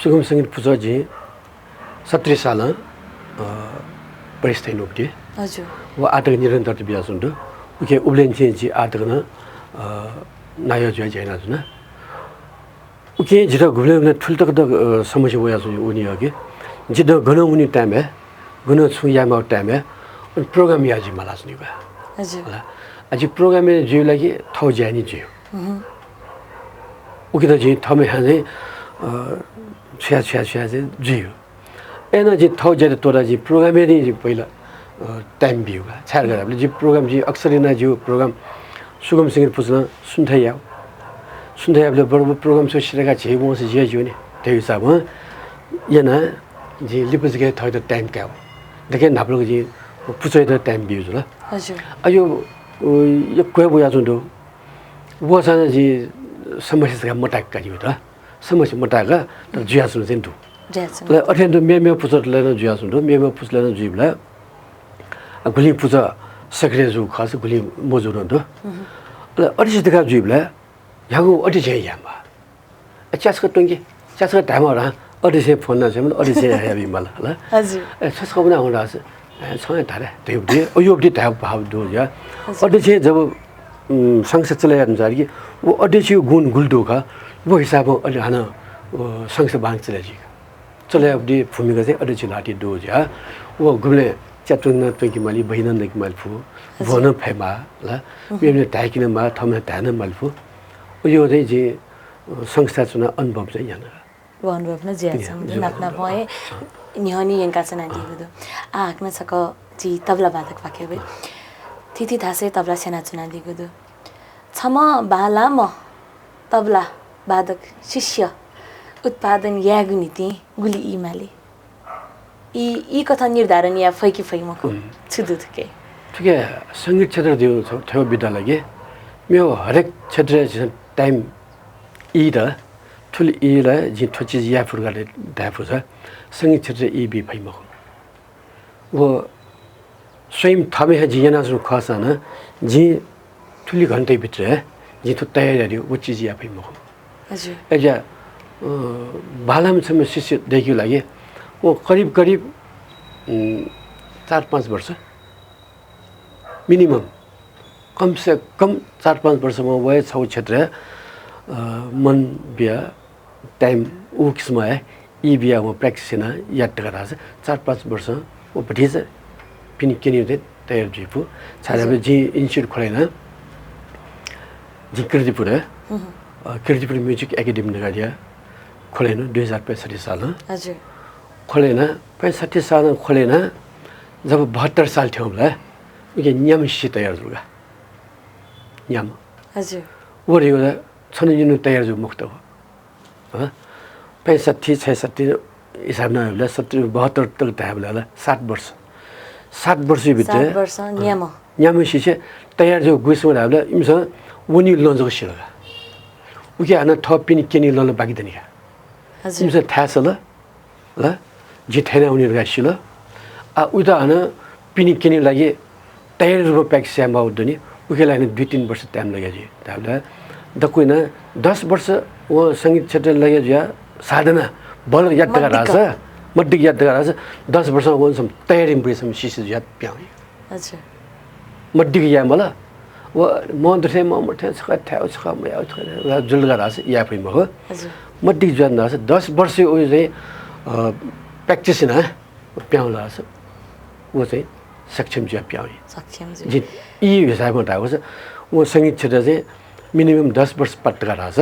सुगम संगीत पुचर जी 70 साल परिस्थिति नोक्ति हजुर व आटक निरन्तर बिया सुन्डो उके उब्लेन्चे जी आटक न नायो जुया जैना जुना उके जिरा गुले न ठुलटक द समस्या वया सु उनी अगे जिद गन उनी टाइम है गन छु यामा टाइम है प्रोग्राम याजी मला सुनि बा हजुर अझै प्रोग्राम में जिउ लागि थौ जानी जिउ उके त जी थमे हाने छ्या जिउ एना जी थौ जले तोरा जी प्रोग्राम में जी पहिला टाइम बिउ छार गराले जी प्रोग्राम जी अक्सर ना जी प्रोग्राम सुगम सिंगर पुछ्न सुन्थायाले बरोबर प्रोग्राम सोचिरहेका छे म से जे जिउ नि त्यही हिसाब yana जी लिपस के थौ त टाइम का देखे नाप्लो जी पुछै त टाइम बिउ ल हजुर अयो यो कोही बुया जुन्दो वसन जी समस्या मटाक गरियो त समस्या मटाका त जुया सुन चाहिँ दु ज्यासन ल अठेन्द मेमे पुछत लेन जुया सुन दु मेमे पुछलेन जुइबला गुली पुजा सक्रे जु खास गुली मोजु न दु ल अठिस देखा जुइबला यागु अठिस यामा च्यासको टंगी च्यासको टाइमरा अठिस फोन न चाहिँ अठिस याबी मला ल हजुर च्यासको पनि आउँदा छ सँगै धारे त्यो यो बडी टाइप भाव दु या अठिस जब संसद चलाया अनुसार कि वो अठिस गुण गुल्दो का वो हिसाब अलि हाना संसद बांग चलाजी चलाया बडी भूमिका चाहिँ अठिस लाटी दु या वो गुले च्याटुन तोकी माली बहिनन देखि मालफु भन फेमा ल मेमे ताकिन मा थमे तान मालफु यो चाहिँ जे संस्था चुना अनुभव चाहिँ यहाँ अनुभव न ज्यासन नाप्ना भए निहनी यंका चना दिगु आक्न छक जी तबला बाधक पाके बे थिथि थासे तबला सेना चुना दिगु छम बाला म तबला बाधक शिष्य उत्पादन यागु नीति गुली इमाले ई कथा निर्धारण या फैकी फैमको छुदु थके ठिकै संगीत क्षेत्र दियो थियो विद्यालय मेरो हरेक क्षेत्र टाइम ई र ठुल ई र जी ठोची या फुर्गाले दाफु छ संगीत क्षेत्र ई बी फैमको वो स्वयं थमे है जियाना सु खसन जी ठुली घन्टे भित्र जी तो तयारी वो चीज या फैमको हजुर एजा बालाम समय शिष्य देखियो लागि वो करीब 4-5 वर्ष मिनिमम कम से कम 4-5 वर्षमा वय छौ क्षेत्र मन बिया टाइम उ किस्म है ई बिया वो प्र्याक्टिस न याद गरा 4-5 वर्ष वो भटिज पिनि केनि तयार जिपु छाले जी इन्स्टिट्युट खोलेन जी कृतिपुर म्युजिक एकाडेमी नगरिया खोलेन 2065 साल हजुर खोलेन 65 साल खोलेन जब 72 साल थियो होला उके नियम सि तयार जुगा नियम हजुर वरियो छन जिनु तयार जु मुक्त हो 65 66 हिसाब न होला 70 72 तक ताबला 60 वर्ष 7 वर्ष भित्र 7 वर्ष नियम सि तयार जो गुसो होला इमस वनि लन्जको सिलगा उके आना थपिनि केनि लन बाकी दनि हजुर इमस थास ल जिथेना उनीहरु गासिल उता हन पिनि केनि लागि तयार रूपमा प्र्याक्टिस यामा उदनि उके लागि 2-3 वर्ष टाइम लाग्यो जी ताबला दकुइना 10 वर्ष वो संगीत क्षेत्र लाग्यो ज्या साधना बल याद गराछ मड्डी याद गराछ 10 वर्ष वो सम तयारी बुझसम शिशु याद प्याउ हजुर मड्डी या मला वो म दथे म मथे छका थाउ छका म याउ छका जुल गराछ या फै म हो हजुर मड्डी जन 10 वर्ष ओ चाहिँ प्र्याक्टिस होइन प्याउला छ ऊ चाहिँ सक्षम चाहिँ प्याउने सक्षम यी हिसाबमा आएको छ ऊ सङ्गीत क्षेत्र चाहिँ मिनिमम 10 वर्ष पट्टका रहेछ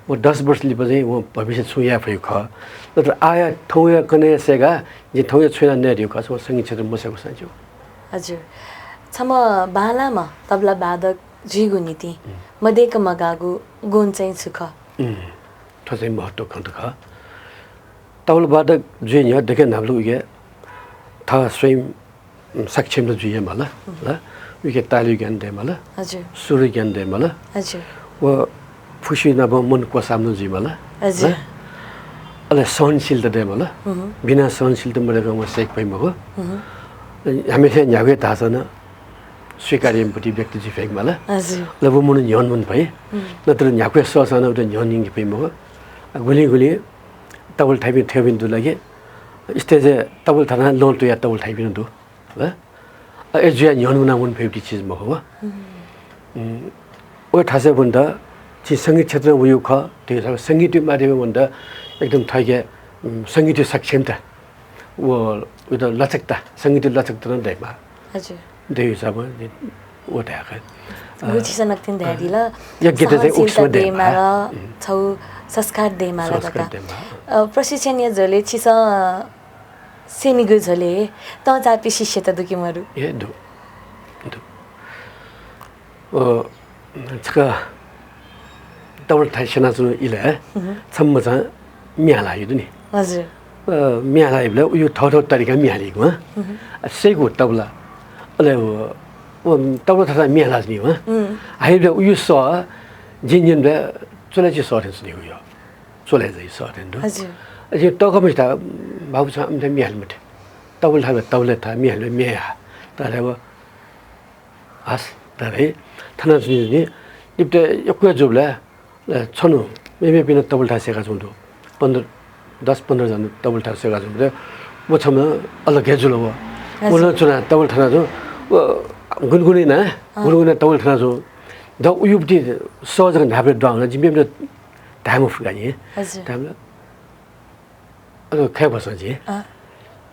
वो 10 वर्ष लिएपछि वो भविष्य छुया भयो ख तर आया ठाउँ कने सेगा जे ठाउँ छुया नेरियो ख वो सङ्गीत क्षेत्र मसेको साँच्यो हजुर छम बालामा तबला वादक जिगु नीति मदेक मगागु गुण चाहिँ सुख त्यो चाहिँ महत्त्व खन्त ख तबला वादक जुइ यहाँ देखे नाम्लु उगे था स्वयं सक्षम र जुइ मला ल उगे ताली ज्ञान दे मला हजुर सुर ज्ञान दे मला हजुर वो फुसी नब मन को सामने जी मला हजुर अले सहनशीलता दे मला बिना सहनशीलता मरेको म सेक पै मगो हमेशा न्यागे थासन स्वीकार्यपट्टि व्यक्ति जी फेक मला हजुर लब मन न्यन मन भए नत्र न्याके ससन उता न्यनिङ पै मगो गुली गुली तबल थाइबिन थेबिन दु लगे स्टेज तबल थाना लोल तो या तबल थाइबिन दु ल ए जुया न्यन मुना मन फेवरेट चीज मगो ओ थासे भन्दा ची सङ्गीत क्षेत्र उयो ख त्यो सङ्गीत माध्यम भन्दा एकदम थैके सङ्गीत सक्षमता वो उयो लचकता सङ्गीत लचकता न दैमा हजुर त्यो हिसाबमा ओ ढाका गुची सनक्तिन ध्यादिला या गीत चाहिँ उक्समा देमा र छौ संस्कार देमा ल दका प्रशिक्षण या झले छिस सेनिगु झले त जापि शिष्य त दुकिमरु ए दु ओ छका तबल थाइ सेना जुन इले सम्म चाहिँ म्याला यो नि हजुर म्याला इले उयो थौ तरिका म्यालेको सेगो तबला अले ओ तबला थाहा म्याला नि हो हाइले उयो स जिन्जिन बे चले चाहिँ सरेन्स नि उयो चले चाहिँ सरेन हजुर अझै टकमै त बाबु छ अम्ते म्यालमट तबल था म्याल म्या तर अब हस तरै थाना जुनि इप्ते यक्वा जुबला छनु मेमे बिना तबल थासेका छौँ 10-15 जना तबल थासेका छौँ म छम अलग गेजुल हो उन चुना तबल थाना जो गुनगुनी न गुनगुनी तबल थाना जो द उयुपटी सहजन धाबे डाउन जिम्बे धाम फुगानी धाम अ खै बसजी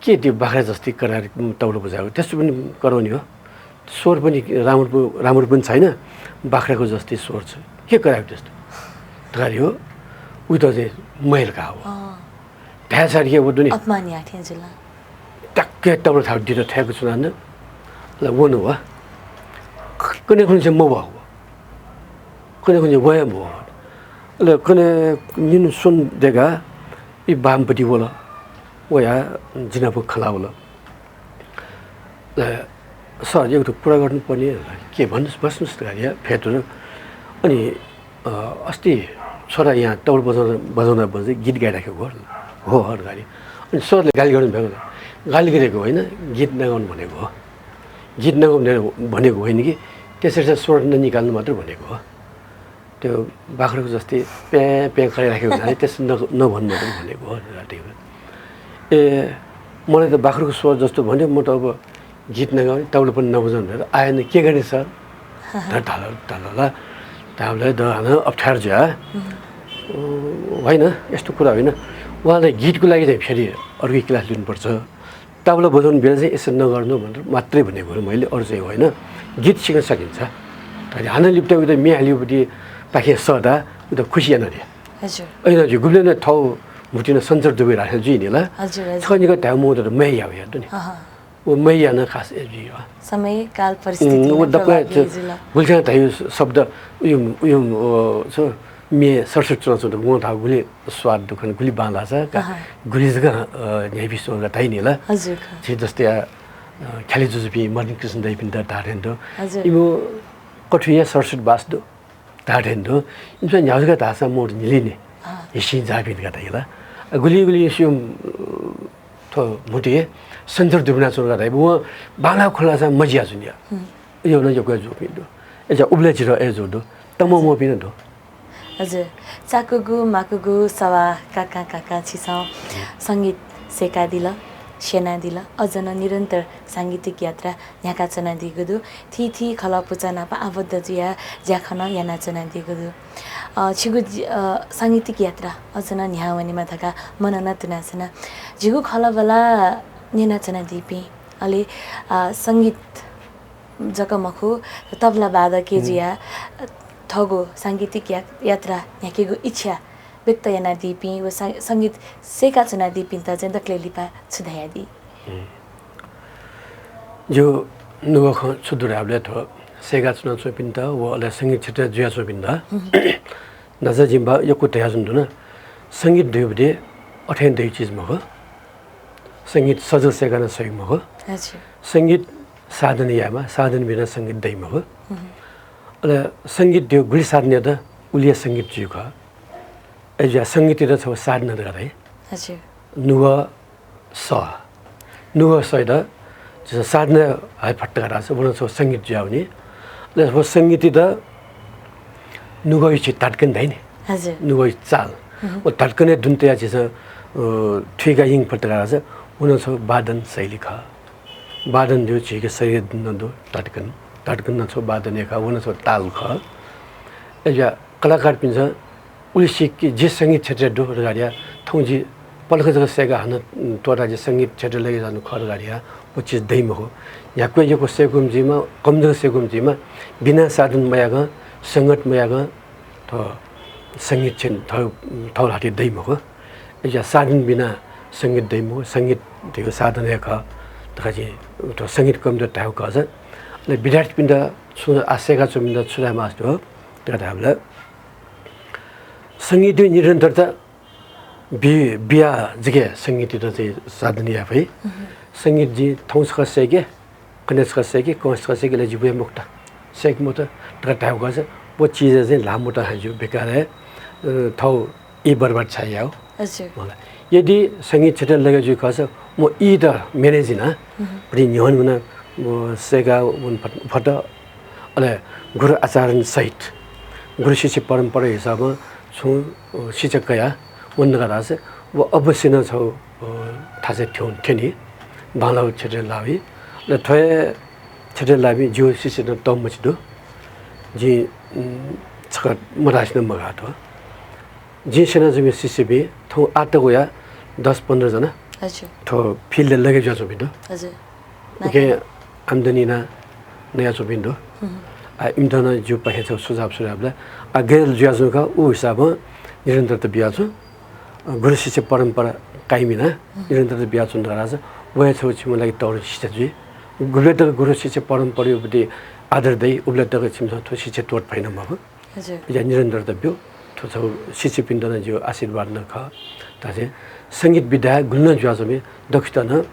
के त्यो बाख्रा जस्तै करार तबल बजाएको त्यस्तो पनि कराउने हो स्वर पनि राम्रो पनि छैन बाख्राको जस्तै स्वर छ के करायो त्यस्तो गऱ्यो उयो त चाहिँ मैलका हो ढ्यासारी के बुझ्नु नि अपमानिया थिए जुला टक्कै तबल थाउ दिएर ठ्याएको छु नान ल वनु हो कुनै कुनै चाहिँ म भयो कुनै कुनै वया म ल कुनै निन सुन देगा यी बामपट्टि बोला वया जिनापु खला बोला ल सर एउटा कुरा गर्नुपर्ने के भन्नुहोस् बस्नुहोस् त गाडी फेटहरू अनि अस्ति छोरा यहाँ तौल बजाउँदा गीत गाइराखेको हो गाडी अनि सरले गाली गर्नु भएको गाली गरेको होइन गीत नगाउनु भनेको हो गीत नगाउने भनेको होइन कि त्यसरी चाहिँ स्वर ननिकाल्नु मात्र भनेको हो त्यो बाख्राको जस्तै प्याँ प्याँ खाइराखेको हुनाले त्यस्तो नभन्नु मात्र भनेको हो ए मलाई त बाख्राको स्वर जस्तो भन्यो म त अब गीत नगाउने तौल पनि नबजाउनु भनेर आएन के गर्ने सर ढल ताउलाई दहान अप्ठ्यारो छ होइन यस्तो कुरा होइन उहाँलाई गीतको लागि चाहिँ फेरि अर्कै क्लास लिनुपर्छ तबला बजाउनु बेला चाहिँ यसो नगर्नु भनेर मात्रै भनेको हो मैले अरू चाहिँ होइन गीत सिक्न सकिन्छ तर हान लिप्टा उता मिहाल्योपट्टि पाखे सदा उता खुसी नदिए होइन जो गुब्लेन ठाउँ भुटिन सञ्चर दुबई राखेर जुइ नि ल छनिको ठाउँ म त मैया हो हेर्नु नि वो मैया न खास एजी हो समय काल परिस्थिति वो दक्का गुल्छा त यो शब्द उयो छ मे सरसट चुना त म था गुली स्वाद दुखन गुली बाँला छ गुली जगा नेबी सोगा थाइ नि ल हजुर जे जस्तै खाली जुजुपी मर्निङ कृष्ण दाइ पिन त धारेन्दो इमो कठुया सरसट बास्दो धारेन्दो इमसा न्याउजगा धासा मोड निलिने हिसी जाबिन गता इला गुली गुली सिम थो मुटे सञ्चर दुबना चोर गता वो बाला खोला छ मजिया जुनिया यो न यो गयो जो पिन्दो एजा उब्ले जिरो एजो दो तमो मो पिन दो हजुर चाकुगु माकुगु सवा काका छिस सङ्गीत सेका दिल सेना दिला अझन निरन्तर साङ्गीतिक यात्रा न्याका चना दिएको दु थी खलपुचना आबद्ध जुया ज्याखन याना चना दिएको दु छिगु साङ्गीतिक यात्रा अझन न्यावनीमा थका मनना तुनाचना झिगु खलबला नेना चना दिपी अले सङ्गीत जकमखु तबला वादके जिया ठगो साङ्गीतिक यात्रा न्याकेको इच्छा व्यक्त याना दिपी व सङ्गीत सेका चना दिपिन त चाहिँ दक्ले लिपा छुधाया दि जो नुगो ख छुदुराबले थ सेगा चुना चोपिन त व अले सङ्गीत क्षेत्र जुया चोपिन त नजा जिम्बा यो कुतया जुन न सङ्गीत दुबदे अठेन दुई चीज मग सङ्गीत सजल सेगा न सही मग हजुर सङ्गीत साधन यामा साधन बिना सङ्गीत दै मग अले सङ्गीत त्यो गुली साधन त उलिया सङ्गीत जुख एजा सङ्गीत र छ साधन गरे हजुर नुग स द साधना हाय फट्ट गरा छ बन छ सङ्गीत जुआउने ले हो सङ्गीत त नुगै छि तड्कन दैन हजुर नुगै चाल ओ तड्कने दुन्ते छ ठिगा हिङ फट्ट गरा छ उन छ वादन शैली ख वादन जो छि के शरीर नदो तड्कन न छ वादन एका उन छ ताल ख एजा कलाकार पिन्छ उलिसी कि जे सङ्गीत क्षेत्र डो गाडिया थौजी पलक जग सेगा हन तोरा जे सङ्गीत क्षेत्र लगे जानु खर गाडिया वो चीज दैम हो या कोही यो सेगुम जिमा कमजोर सेगुम जिमा बिना साधन मयाग सङ्गत मयाग त सङ्गीत चाहिँ थौर हाटी दैम हो या साधन बिना सङ्गीत दैम हो सङ्गीत त्यो साधन एक तखि त सङ्गीत कमजोर टाउ कज ले विद्यार्थी पिण्ड छु आसेगा चुमिन्द छुदा मास्टो हो त्यता हामीले सङ्गीत निरन्तरता बिया जगे सङ्गीत चाहिँ साधन या भई सङ्गीत जी थौस खसेके कनेस खसेके कोस खसेके ले जिबे मुक्ता सेक मुत टटाउ गज वो चीज चाहिँ लामुटा हाजु बेकार है थौ ई बर्बाद छाया हो हजुर मलाई यदि सङ्गीत क्षेत्र लगे जो खस म ई द म्यानेज न पनि न्योन मन म सेगा उन फट अले गुरु आचरण सहित गुरु शिष्य परम्परा हिसाबमा छु शिक्षकया उन्न गरासे वो अवश्य न छौ थासे ठ्यौन ठेनी बालाउ क्षेत्र लावी ल थय क्षेत्र लावी जो शिष्य न तम मछदो जी छक मरास न मगा त जी सेना जमे शिष्य बे थौ आट गया 10-15 जना हजुर थो फिल्ड लगे जो बिदो हजुर के आम्दानी ना नया जो बिदो आ इम्दाना जो पहे छ सुझावला आ गेल ज्याजो का उ हिसाबमा निरन्तर त बिया छ गुरु शिष्य परम्परा कायमिना निरन्तर त बिया चुन गराछ वया छ छिम लागि तौर शिष्य जी गुरु शिष्य परम्परा उपदे आदर दै उब्लत छिम छ शिष्य तोट भइन मग हजुर या निरन्तर त बियो थो छ शिष्य पिण्डना जो आशीर्वाद न ख ताजे सङ्गीत विद्या गुल्न ज्वाजमे दक्षता न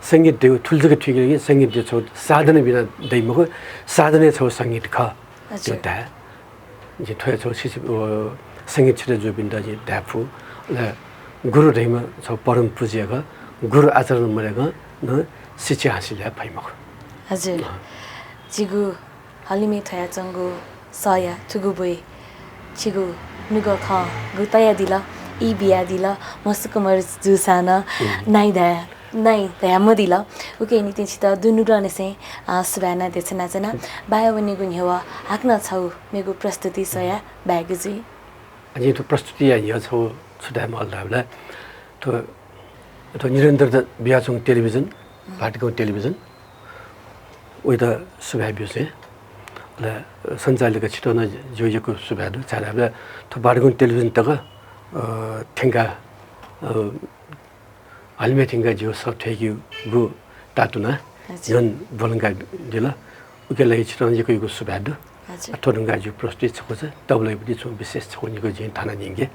सङ्गीत देउ ठुल्जको ठिक सङ्गीत जो छ साधन बिना दै मग साधने छ सङ्गीत ख हजुर ता जे थोय छ शिष्य सङ्गीत क्षेत्र जो बिन्दा जे दाफु ल गुरु दैमा छ परम पूज्यका गुरु आचरण मरेका न शिक्षा हासिल भइमख हजुर जिगु हलिमे थया चंगु सया थुगु बोय छिगु नुगो ख गुतया दिल ई बिया दिल मसुकमर जुसाना नाइ दया मदिल उके नि तिसित दुनु रनेसे सुबाना देछना जना बायवने गुन्यवा हाक्न छौ मेगु प्रस्तुति सया ब्यागजी अनि त प्रस्तुति या छौ छुदा मल्लाबला त निरन्तर त बियाचुङ टेलिभिजन भाटको टेलिभिजन उइ त सुभाइ बिउसे ल सञ्चालक छिटो न जोयको सुभादु चालाबला त भाटको टेलिभिजन तक ठेंगा हलमे ठेंगा जो सब ठेक्यु गु तातुना जन बोलंगा दिला उके लागि छिटो न जोको सुभादु अथोरंगा जो प्रस्तुत छ छ तबलाई पनि छ विशेष छ निको जिन थाना निगे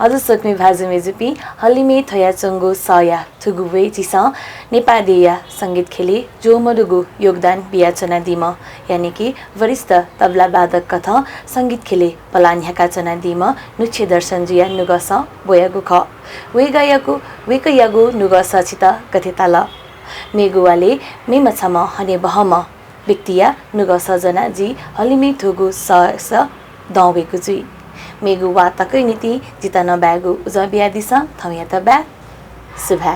हजुर सक्ने भाजुमे जुपी हलिमे थया चङ्गो सया थुगुवे जिस नेपादेया सङ्गीत खेले जो मरुगु योगदान बियाचना दिम यानि कि वरिष्ठ तबला वादक कथ सङ्गीत खेले पलान्याका चना दिम नुच्छे दर्शन जिया नुगस बोयागु ख वेकयागु नुगस छित कथेताल मेगुवाले मेमछम हने बहम व्यक्तिया नुगस जना जी हलिमे थुगु स दवेगु जुई मेगु वा तकै नीति जिता नब्यागु उज बिया दिस थौया त ब्या सुभा